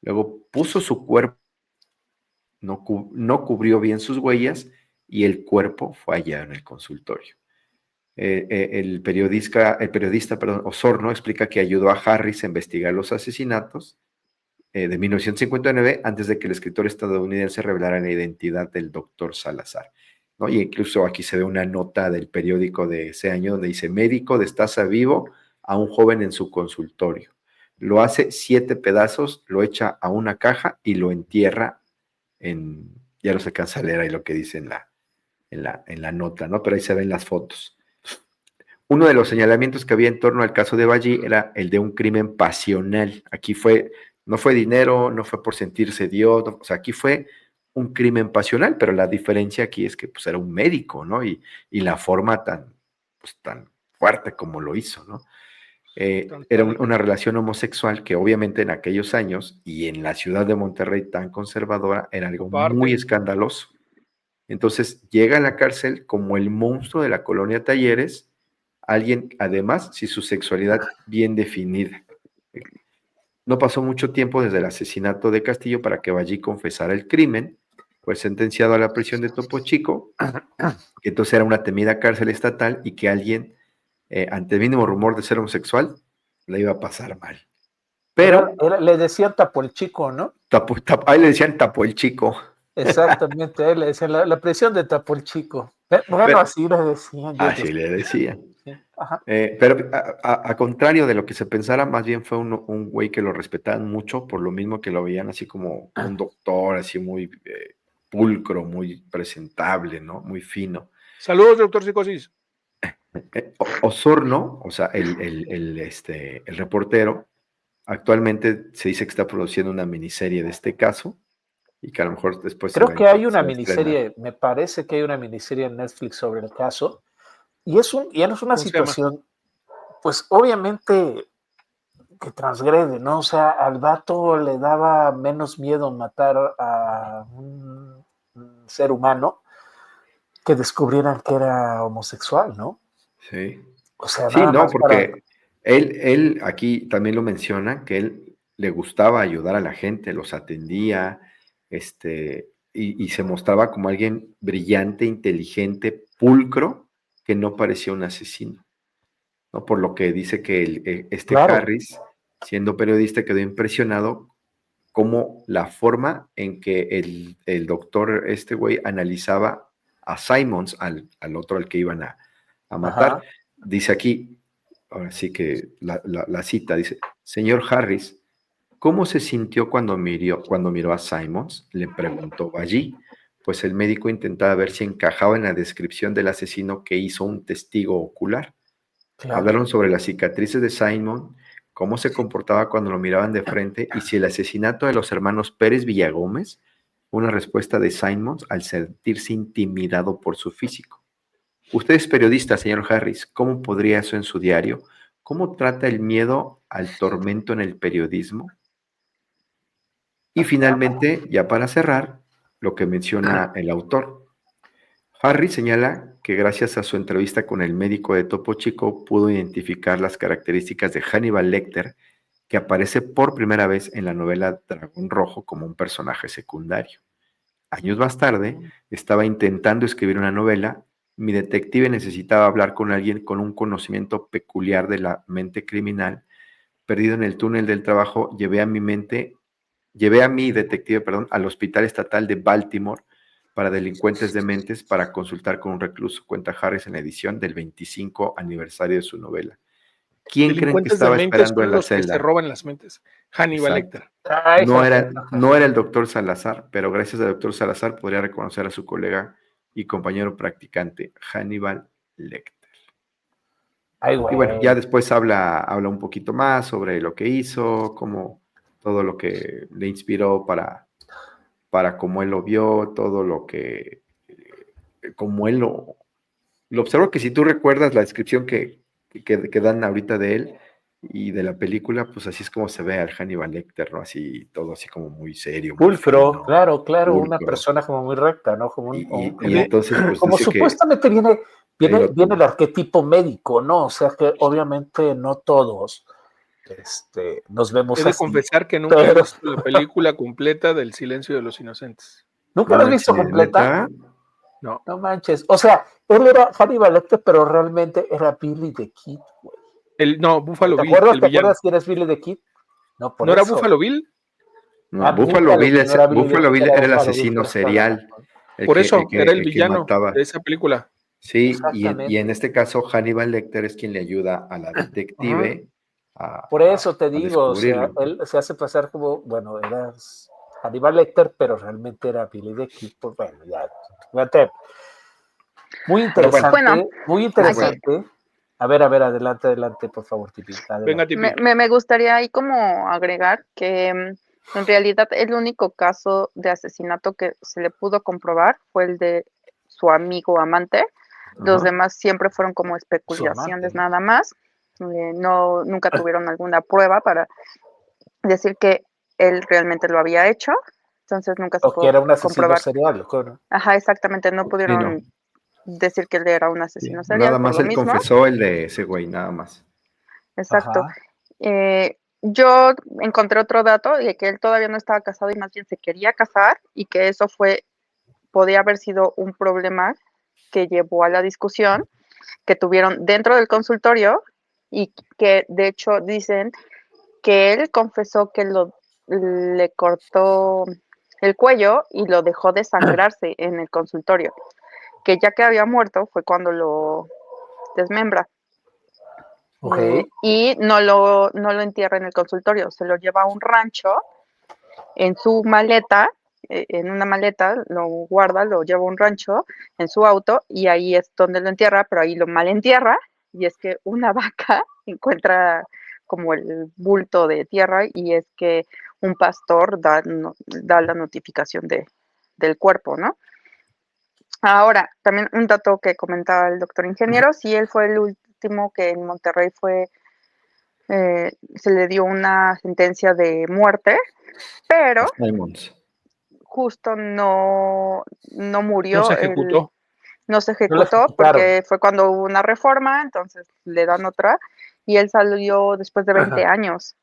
Luego puso su cuerpo no cubrió bien sus huellas y el cuerpo fue hallado en el consultorio. El periodista, Osorno explica que ayudó a Harris a investigar los asesinatos de 1959 antes de que el escritor estadounidense revelara la identidad del doctor Salazar, ¿no? Y incluso aquí se ve una nota del periódico de ese año donde dice: médico destaza vivo a un joven en su consultorio. Lo hace 7 pedazos, lo echa a una caja y lo entierra ya no se alcanza a leer ahí lo que dice en la nota, ¿no? Pero ahí se ven las fotos. Uno de los señalamientos que había en torno al caso de Ballí era el de un crimen pasional. Aquí no fue dinero, no fue por sentirse Dios, o sea, aquí fue un crimen pasional, pero la diferencia aquí es que pues, era un médico, ¿no? Y la forma tan fuerte como lo hizo, ¿no? Era una relación homosexual que obviamente en aquellos años y en la ciudad de Monterrey tan conservadora era algo muy escandaloso. Entonces llega a la cárcel como el monstruo de la colonia Talleres, alguien además sin su sexualidad bien definida. No pasó mucho tiempo desde el asesinato de Castillo para que Ballí confesara el crimen. Fue sentenciado a la prisión de Topo Chico, que entonces era una temida cárcel estatal y que alguien, ante el mínimo rumor de ser homosexual, le iba a pasar mal. Pero le decían Tapo el Chico, ¿no? Ahí le decían Tapo el Chico. Exactamente, ahí le decían la prisión de Tapo el Chico. Bueno, pero, así le decían. Así le decían. Sí. Pero a contrario de lo que se pensara, más bien fue un güey que lo respetaban mucho, por lo mismo que lo veían así como un doctor, así muy pulcro, muy presentable, ¿no? Muy fino. Saludos, doctor Psicosis. Osorno, o sea, el reportero, actualmente se dice que está produciendo una miniserie de este caso y que a lo mejor después... Creo que hay una miniserie, me parece que hay una miniserie en Netflix sobre el caso, y es una situación, pues obviamente que transgrede, ¿no? O sea, al vato le daba menos miedo matar a un ser humano que descubrieran que era homosexual, ¿no? Sí. O sea, sí, no, porque él aquí también lo menciona, que él le gustaba ayudar a la gente, los atendía, y se mostraba como alguien brillante, inteligente, pulcro, que no parecía un asesino, ¿no? Por lo que dice que claro. Harris, siendo periodista, quedó impresionado como la forma en que el doctor, güey, analizaba a Simons, al otro al que iban a matar. Ajá. Dice aquí, ahora sí que la cita, dice: señor Harris, ¿cómo se sintió cuando miró a Simons? Le preguntó Ballí, pues el médico intentaba ver si encajaba en la descripción del asesino que hizo un testigo ocular. Claro. Hablaron sobre las cicatrices de Simon, cómo se comportaba cuando lo miraban de frente y si el asesinato de los hermanos Pérez Villagómez, una respuesta de Simons al sentirse intimidado por su físico. Usted es periodista, señor Harris, ¿cómo podría eso en su diario? ¿Cómo trata el miedo al tormento en el periodismo? Y finalmente, ya para cerrar, lo que menciona el autor. Harris señala que gracias a su entrevista con el médico de Topo Chico pudo identificar las características de Hannibal Lecter, que aparece por primera vez en la novela Dragón Rojo como un personaje secundario. Años más tarde, estaba intentando escribir una novela. Mi detective necesitaba hablar con alguien con un conocimiento peculiar de la mente criminal. Perdido en el túnel del trabajo, llevé a mi detective, al Hospital Estatal de Baltimore para delincuentes dementes para consultar con un recluso, cuenta Harris en la edición del 25 aniversario de su novela. ¿Quién creen que estaba esperando en la celda? Que se roban las mentes. Hannibal Lecter. No era el doctor Salazar, pero gracias al doctor Salazar podría reconocer a su colega y compañero practicante, Hannibal Lecter. Ay, y bueno, ya después habla un poquito más sobre lo que hizo, como todo lo que le inspiró para cómo él lo vio, todo lo que, como él lo observó, que si tú recuerdas la descripción que dan ahorita de él y de la película, pues así es como se ve al Hannibal Lecter, ¿no? Así, todo así como muy serio. Pulcro, claro, pulcro. Una persona como muy recta, ¿no? Como entonces, pues, como supuestamente viene el arquetipo médico, ¿no? O sea que obviamente no todos nos vemos así. He de confesar que nunca he visto la película completa del Silencio de los Inocentes. ¿Nunca la has visto manches, completa? ¿neta? No. No manches. O sea, él era Hannibal Lecter, pero realmente era Billy the Kid, güey. No, Buffalo ¿Te Bill, acuerdas? el ¿Te villano. acuerdas quién es Billy the Kid? No, por ¿No era eso. Buffalo Bill? No, Billy a lo que no era Billy the Buffalo Kid, Bill era era el Buffalo Bill, asesino tienes toda la serial, razón. Por eso, era el el que villano mataba. de esa película. Sí, y en Exactamente. este caso Hannibal Lecter es quien le ayuda a la detective Por eso te a digo, o sea, descubrirlo. él se hace pasar como, bueno, era Hannibal Lecter, pero realmente era Billy the Kid, pues bueno, ya, fíjate. Muy Pero bueno, Bueno, interesante, muy pero bueno. aquí interesante. A ver, adelante, por favor, Tipi, Venga, adelante. Tipi. me gustaría ahí como agregar que en realidad el único caso de asesinato que se le pudo comprobar fue el de su amigo amante. Los Ajá. demás siempre fueron como Su amante, especulaciones ¿no? nada más. No, nunca tuvieron alguna prueba para decir que él realmente lo había hecho. Entonces nunca se O que pudo era un asesino comprobar. serial, ¿no? Ajá, exactamente, no Sí, no. pudieron decir que él era un Sí. asesino serial Nada por más lo él mismo. confesó el de ese güey, nada más. Exacto. Ajá. Yo encontré otro dato de que él todavía no estaba casado y más bien se quería casar y que eso podía haber sido un problema que llevó a la discusión que tuvieron dentro del consultorio y que de hecho dicen que él confesó que le cortó el cuello y lo dejó desangrarse en el consultorio, que ya que había muerto fue cuando lo desmembra. Ok. Y no lo entierra en el consultorio, se lo lleva a un rancho en su maleta, en una maleta, lo guarda, lo lleva a un rancho en su auto y ahí es donde lo entierra, pero ahí lo mal entierra y es que una vaca encuentra como el bulto de tierra y es que un pastor da la notificación del cuerpo, ¿no? Ahora, también un dato que comentaba el doctor ingeniero, sí, él fue el último que en Monterrey se le dio una sentencia de muerte, pero Simons. justo no No se murió, ejecutó. no se No lo ejecutó ejecutaron. porque fue cuando hubo una reforma, entonces le dan otra y él salió después de 20 Ajá. años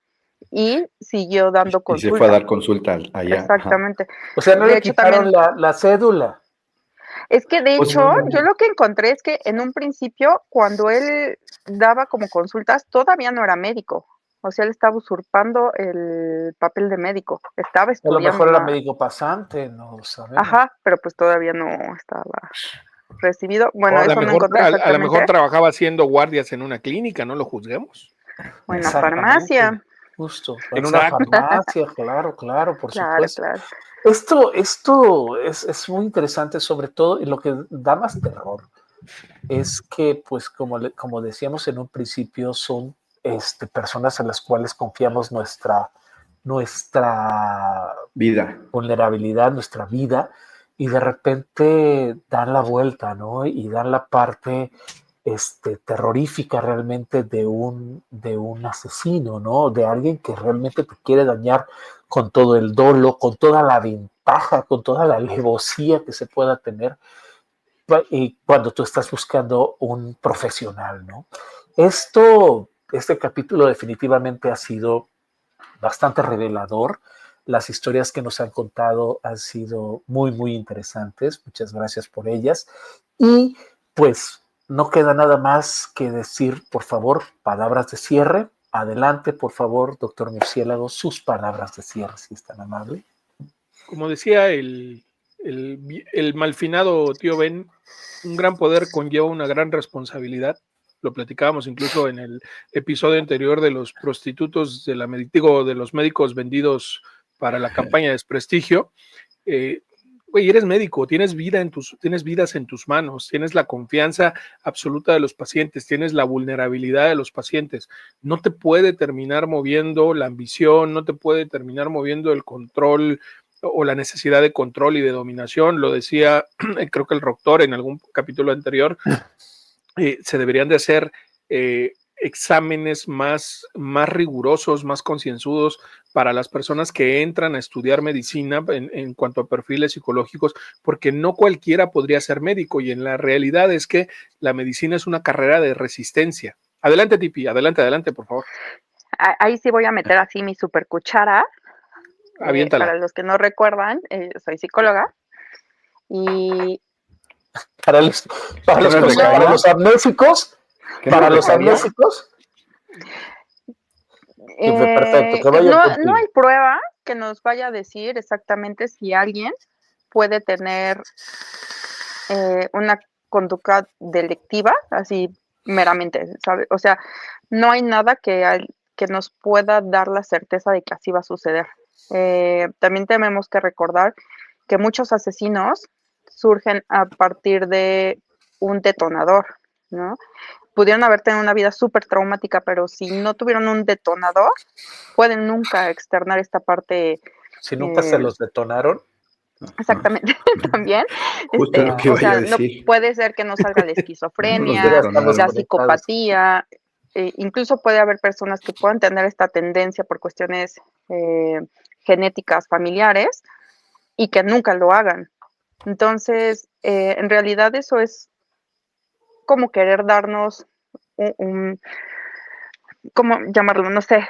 y siguió dando Y se fue a consulta. dar consulta allá. Ajá. Exactamente. O sea, no De le hecho, también quitaron la cédula. es que de Pues, hecho, yo lo que encontré es que en un principio, cuando él daba como consultas, todavía no era médico. O sea, él estaba usurpando el papel de médico. Estaba A lo estudiando mejor era nada. médico pasante, no lo sabemos. Ajá, pero pues todavía no estaba recibido. Bueno, A lo eso no mejor, encontré a lo mejor exactamente. trabajaba haciendo guardias en una clínica, no lo juzguemos. O en la Exactamente, farmacia. justo. En una Exacto. farmacia, claro, por Claro, supuesto. claro. Esto es muy interesante, sobre todo, y lo que da más terror es que, pues, como decíamos en un principio, son personas a las cuales confiamos nuestra vida. vulnerabilidad, nuestra vida, y de repente dan la vuelta, ¿no? Y dan la parte terrorífica realmente de un asesino, ¿no? De alguien que realmente te quiere dañar con todo el dolo, con toda la ventaja, con toda la alevosía que se pueda tener y cuando tú estás buscando un profesional, ¿no? Este capítulo definitivamente ha sido bastante revelador. Las historias que nos han contado han sido muy interesantes. Muchas gracias por ellas. Y pues no queda nada más que decir, por favor, palabras de cierre. Adelante, por favor, doctor Murciélago, sus palabras de cierre, si es tan amable. Como decía el malfinado tío Ben, un gran poder conlleva una gran responsabilidad. Lo platicábamos incluso en el episodio anterior de los prostitutos de de los médicos vendidos para la campaña de desprestigio. Güey, eres médico, tienes vidas en tus manos, tienes la confianza absoluta de los pacientes, tienes la vulnerabilidad de los pacientes. No te puede terminar moviendo la ambición, no te puede terminar moviendo el control o la necesidad de control y de dominación. Lo decía, creo que el doctor en algún capítulo anterior, se deberían de hacer exámenes más rigurosos, más concienzudos para las personas que entran a estudiar medicina en cuanto a perfiles psicológicos, porque no cualquiera podría ser médico y en la realidad es que la medicina es una carrera de resistencia. Adelante, Tipi, adelante, por favor. Ahí sí voy a meter así mi super cuchara. Para Aviéntala. los que no recuerdan, soy psicóloga Y Para los, para los, ¿Zonas de para caída? los amnésicos, ¿Qué para nos los dejaría? amnésicos, perfecto, que vaya no contigo. hay prueba que nos vaya a decir exactamente si alguien puede tener una conducta delictiva, así meramente, ¿sabe? O sea, no hay nada que nos pueda dar la certeza de que así va a suceder. También tenemos que recordar que muchos asesinos surgen a partir de un detonador, ¿no? Pudieron haber tenido una vida súper traumática, pero si no tuvieron un detonador, pueden nunca externar esta parte. Si nunca se los detonaron. Exactamente, también. Justo lo que O vaya a sea, no decir. puede ser que no salga la No los esquizofrenia, Ya estamos la detonaron. conectados. psicopatía, incluso puede haber personas que puedan tener esta tendencia por cuestiones genéticas familiares y que nunca lo hagan. Entonces, en realidad eso es como querer darnos ¿cómo llamarlo? No sé.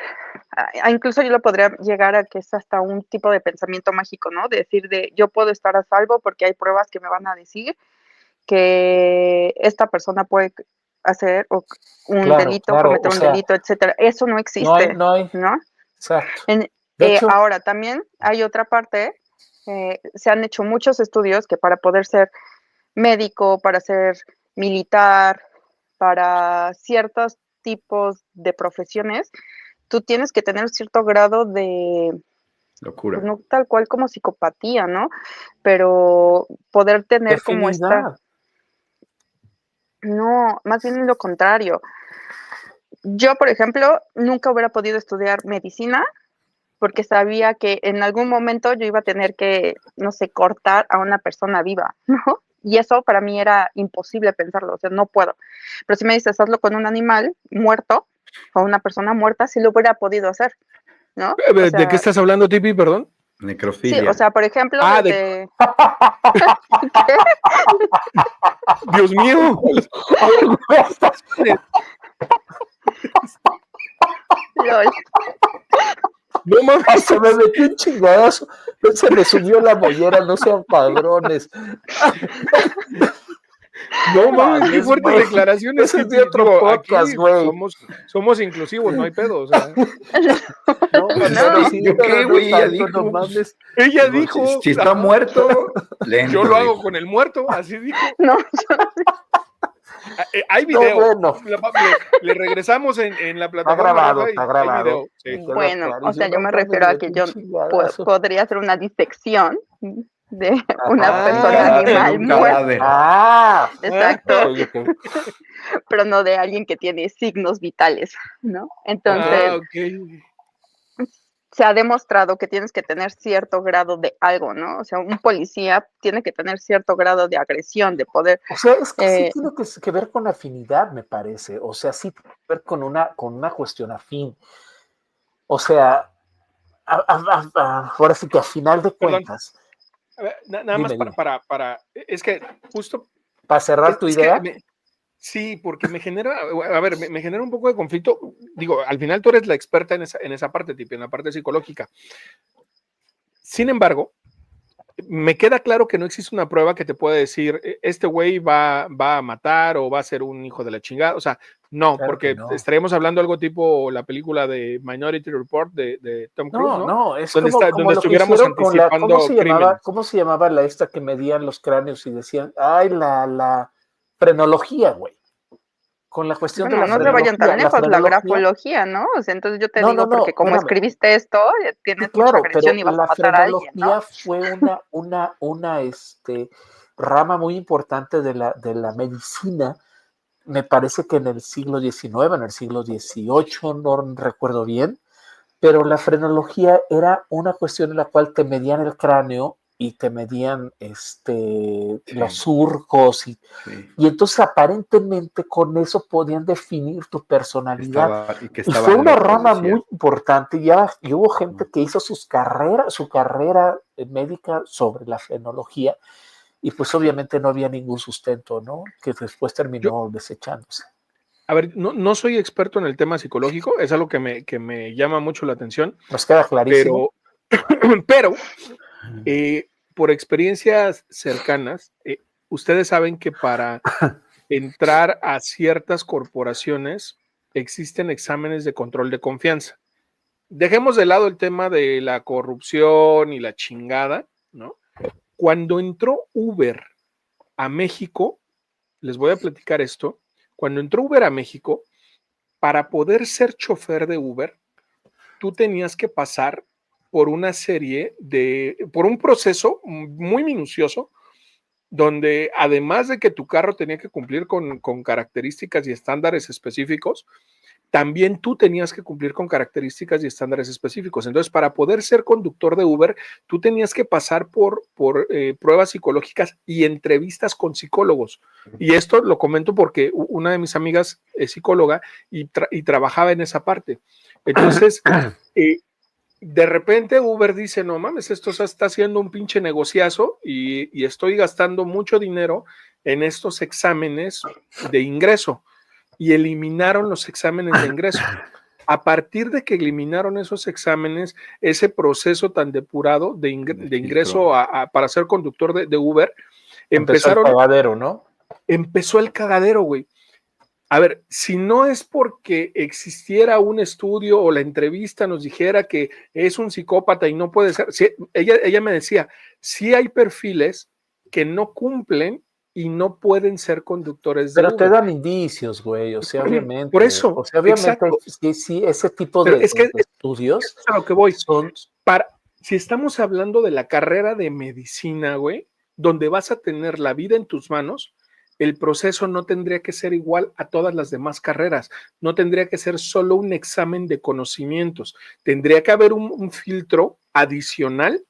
Incluso yo lo podría llegar a que es hasta un tipo de pensamiento mágico, ¿no? De decir yo puedo estar a salvo porque hay pruebas que me van a decir que esta persona puede hacer un Claro, delito, claro, cometer o un sea, delito, etcétera. Eso no existe, no hay, ¿no? exacto. De hecho, Ahora, también hay otra parte, se han hecho muchos estudios que para poder ser médico, para ser militar, para ciertos tipos de profesiones, tú tienes que tener cierto grado de, Locura. pues no tal cual como psicopatía, ¿no? Pero poder tener como definidad. no, más bien lo contrario. Yo, por ejemplo, nunca hubiera podido estudiar medicina porque sabía que en algún momento yo iba a tener que, no sé, cortar a una persona viva, ¿no? Y eso para mí era imposible pensarlo, o sea, no puedo. Pero si me dices, hazlo con un animal muerto o una persona muerta, sí lo hubiera podido hacer, ¿no? O ¿De qué sea, estás hablando, Tipi? Perdón. sí, o Necrofilia. sea, por ejemplo, Ah, desde... Dios mío. LOL. No mames. Hasta me metí un chingadazo. Se me subió la mollera, no sean padrones. No mames, qué Mames, fuertes güey. declaraciones, Ese es Tipi. de otro Digo, podcast, aquí güey. somos inclusivos, no hay pedo. O sea, No, pero sí, ¿Yo pero qué, no güey? Ella tanto, no dijo. mames. ella Dijo, dijo, si está ajá, muerto, le yo entro, lo hago dijo. con el muerto, así dijo. No, Hay No, video. bueno. Le regresamos en la Está plataforma, grabado, Rafa, y está hay grabado. video. Sí. Me queda bueno, o sea, clarísimo. yo No me mames, refiero a metí que un yo chingadazo. podría hacer una disección de una Ajá, Un persona Ah, cadáver, animal un muerta. cadáver. Ah, Exacto, ok. pero no de alguien que tiene signos vitales, ¿no? Entonces, ok. se ha demostrado que tienes que tener cierto grado de algo, ¿no? O sea, un policía tiene que tener cierto grado de agresión, de poder. O sea, es que sí Eh, tiene que ver con afinidad, me parece. O sea, sí tiene que ver con una cuestión afín. O sea, ahora sí que a final de Perdón. cuentas, A ver, nada más dime. es que justo, Para cerrar tu es que idea, sí, porque me genera, a ver, me genera un poco de conflicto. Digo, al final tú eres la experta en esa parte, tipo, en la parte psicológica. Sin embargo, me queda claro que no existe una prueba que te pueda decir, este güey va a matar o va a ser un hijo de la chingada. O sea, no, claro que porque no. estaríamos hablando algo tipo la película de Minority Report de Tom Cruise, ¿no? No, es Donde, como donde lo que estuviéramos hicieron con anticipando crímenes. ¿cómo se llamaba la esta que medían los cráneos y decían, ay, la frenología, güey? Con la cuestión de bueno, la no se vayan tan frenología, lejos, la grafología, ¿no? O sea, entonces yo te digo, no, porque como espérame. escribiste esto, Sí, tienes mucha claro, pero agresión y vas a la matar a alguien, ¿no? frenología fue una rama muy importante de la medicina. Me parece que en el siglo XIX, en el siglo XVIII, no recuerdo bien, pero la frenología era una cuestión en la cual te medían el cráneo y te medían los surcos y entonces aparentemente con eso podían definir tu personalidad. Y que Y fue estaban una locos, rama decía. muy importante y hubo gente que hizo su carrera médica sobre la frenología y pues obviamente no había ningún sustento, ¿no? Que después terminó desechándose. A ver, no soy experto en el tema psicológico, es algo que me llama mucho la atención, Nos queda clarísimo. pero por experiencias cercanas, ustedes saben que para entrar a ciertas corporaciones existen exámenes de control de confianza. Dejemos de lado el tema de la corrupción y la chingada, ¿no? Cuando entró Uber a México, les voy a platicar esto, cuando entró Uber a México, para poder ser chofer de Uber, tú tenías que pasar por una por un proceso muy minucioso, donde además de que tu carro tenía que cumplir con características y estándares específicos, también tú tenías que cumplir con características y estándares específicos. Entonces, para poder ser conductor de Uber, tú tenías que pasar por pruebas psicológicas y entrevistas con psicólogos. Y esto lo comento porque una de mis amigas es psicóloga y trabajaba en esa parte. Entonces, de repente Uber dice, no mames, esto se está haciendo un pinche negociazo y estoy gastando mucho dinero en estos exámenes de ingreso. Y eliminaron los exámenes de ingreso. A partir de que eliminaron esos exámenes, ese proceso tan depurado de ingreso para ser conductor de Uber, empezó el cagadero, ¿no? Empezó el cagadero, güey. A ver, si no es porque existiera un estudio o la entrevista nos dijera que es un psicópata y no puede ser, ella me decía, sí hay perfiles que no cumplen y no pueden ser conductores de Pero Uber. te dan indicios, güey, o sea, obviamente. Por eso, o sea, obviamente, sí, ese tipo de estudios es a lo que voy. son... Si estamos hablando de la carrera de medicina, güey, donde vas a tener la vida en tus manos, el proceso no tendría que ser igual a todas las demás carreras, no tendría que ser solo un examen de conocimientos, tendría que haber un filtro adicional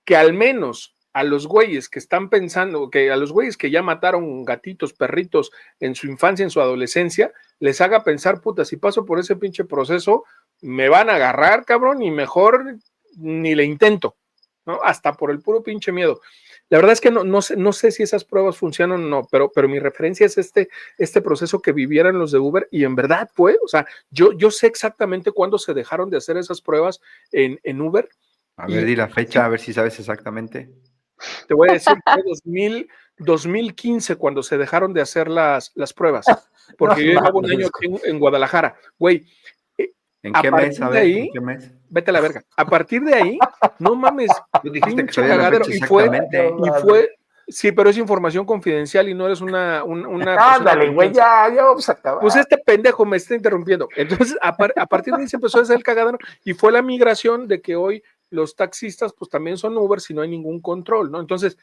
que al menos a los güeyes que están pensando, que a los güeyes que ya mataron gatitos, perritos en su infancia, en su adolescencia, les haga pensar, puta, si paso por ese pinche proceso, me van a agarrar, cabrón, y mejor ni le intento, ¿no? Hasta por el puro pinche miedo. La verdad es que no sé si esas pruebas funcionan o no, pero mi referencia es este proceso que vivieran los de Uber y en verdad fue, o sea, yo sé exactamente cuándo se dejaron de hacer esas pruebas en Uber. A ver, di la fecha, a ver si sabes exactamente. Te voy a decir, fue 2015 cuando se dejaron de hacer las pruebas, porque yo llevaba un año aquí en Guadalajara. Güey, ¿En qué mes? A ver, ¿en qué mes? Vete a la verga. A partir de ahí, no mames, Tú dijiste que pinche sabías la cagadero. fecha exactamente. Y fue, sí, pero es información confidencial y no eres una Ándale, güey, ya vamos a acabar. Pues este pendejo me está interrumpiendo. Entonces, a partir de ahí se empezó a hacer el cagadero y fue la migración de que hoy los taxistas pues también son Uber si no hay ningún control, ¿no? Entonces,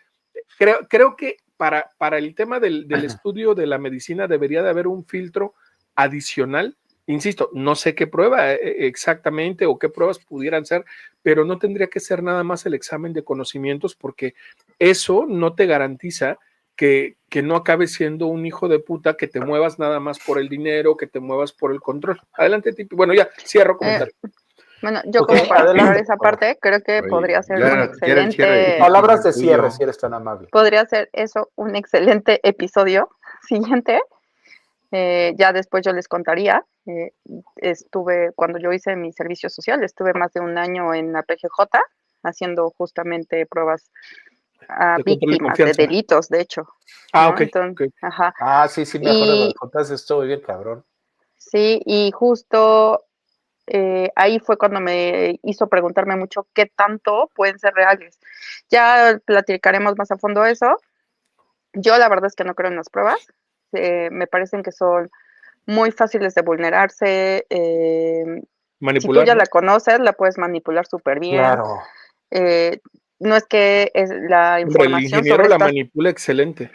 creo que para el tema del estudio de la medicina debería de haber un filtro adicional. Insisto, no sé qué prueba exactamente o qué pruebas pudieran ser, pero no tendría que ser nada más el examen de conocimientos porque eso no te garantiza que no acabes siendo un hijo de puta, que te muevas nada más por el dinero, que te muevas por el control. Adelante, Tipi. Bueno, ya, cierro comentario. Bueno, yo como para cerrar esa parte, creo que podría ser un excelente... Palabras de cierre, si eres tan amable. Podría ser eso un excelente episodio siguiente. Ya después yo les contaría. Cuando yo hice mi servicio social, estuve más de un año en la PGJ haciendo justamente pruebas a víctimas de delitos, de hecho. Ah, ¿no? ok. Entonces, Okay. Ajá. Sí, me acuerdo, contaste esto bien, cabrón. Sí, y justo ahí fue cuando me hizo preguntarme mucho qué tanto pueden ser reales. Ya platicaremos más a fondo eso. Yo la verdad es que no creo en las pruebas. Me parecen que son muy fáciles de vulnerarse. Si tú ya la conoces, la puedes manipular súper bien. Claro. No es que es la información. Hombre, el ingeniero sobre la manipula excelente.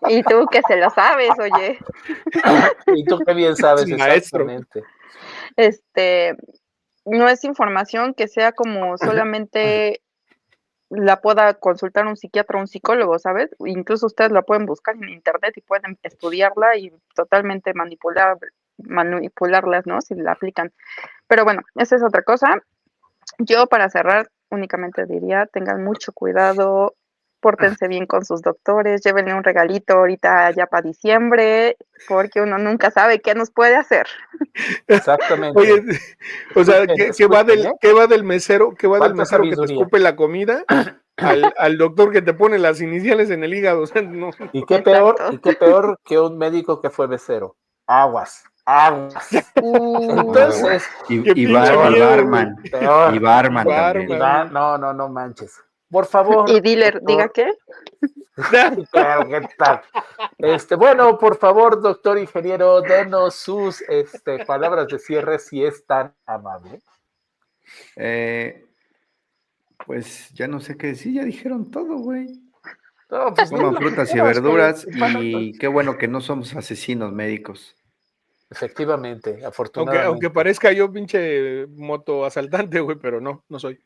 Y tú que se lo sabes, oye. Y tú qué bien sabes, exactamente. No es información que sea como solamente la pueda consultar un psiquiatra o un psicólogo, ¿sabes? Incluso ustedes la pueden buscar en internet y pueden estudiarla y totalmente manipularlas, ¿no? Si la aplican. Pero bueno, esa es otra cosa. Yo para cerrar únicamente diría, tengan mucho cuidado pórtense bien con sus doctores, llévenle un regalito ahorita ya para diciembre, porque uno nunca sabe qué nos puede hacer. Exactamente. Oye, o sea, Escuchen, ¿qué va del mesero que ¿Cuánta te sabiduría? escupe la comida al doctor que te pone las iniciales en el hígado? O sea, no. ¿Y qué peor que un médico que fue mesero? Aguas. Entonces, qué pinche miedo, barman. peor. Y barman también. Barman. No manches. Por favor. Y dealer, doctor. diga qué. Claro, ¿qué tal? Bueno, por favor, doctor ingeniero, denos sus palabras de cierre si es tan amable. Pues ya no sé qué decir, ya dijeron todo, güey. No, pues Coman lo que frutas y quieras, verduras bueno, y qué bueno que no somos asesinos médicos. efectivamente, Aunque afortunadamente. parezca yo pinche moto asaltante, güey, pero no soy.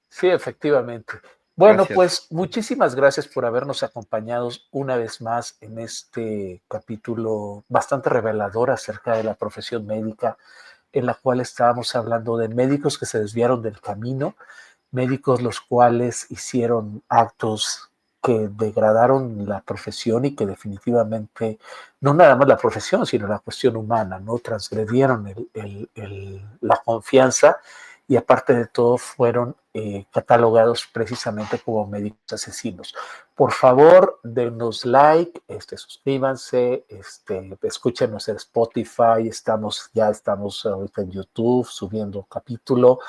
Sí, efectivamente. Bueno, Gracias. pues muchísimas gracias por habernos acompañado una vez más en este capítulo bastante revelador acerca de la profesión médica, en la cual estábamos hablando de médicos que se desviaron del camino, médicos los cuales hicieron actos que degradaron la profesión y que definitivamente, no nada más la profesión, sino la cuestión humana, ¿no? Transgredieron la confianza y aparte de todo fueron catalogados precisamente como médicos asesinos. Por favor, denos like, suscríbanse, escúchenos en Spotify, ya estamos ahorita en YouTube subiendo capítulo.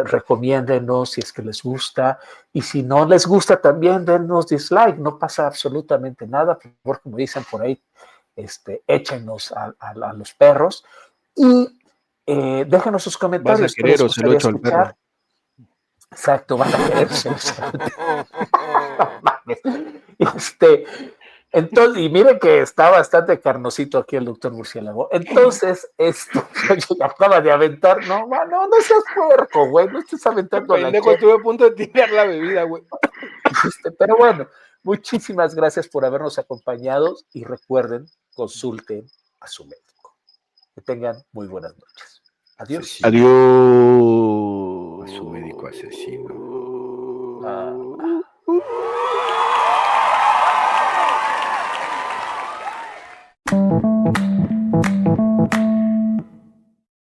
Recomiéndenos si es que les gusta, y si no les gusta también denos dislike, no pasa absolutamente nada. Por favor, como dicen por ahí, échenos a los perros y déjenos sus comentarios. ¿Vas a querer ¿Qué les o se lo gustaría echo al escuchar? perro? Exacto, van a querer. No mames. Entonces, y miren que está bastante carnosito aquí el doctor Murciélago. Entonces, acaba de aventar, no seas puerco, güey, no estés aventando la Pendejo, chela. estuve a punto de tirar la bebida, güey. Pero bueno, muchísimas gracias por habernos acompañado y recuerden, consulten a su médico. Que tengan muy buenas noches. Adiós. Adiós.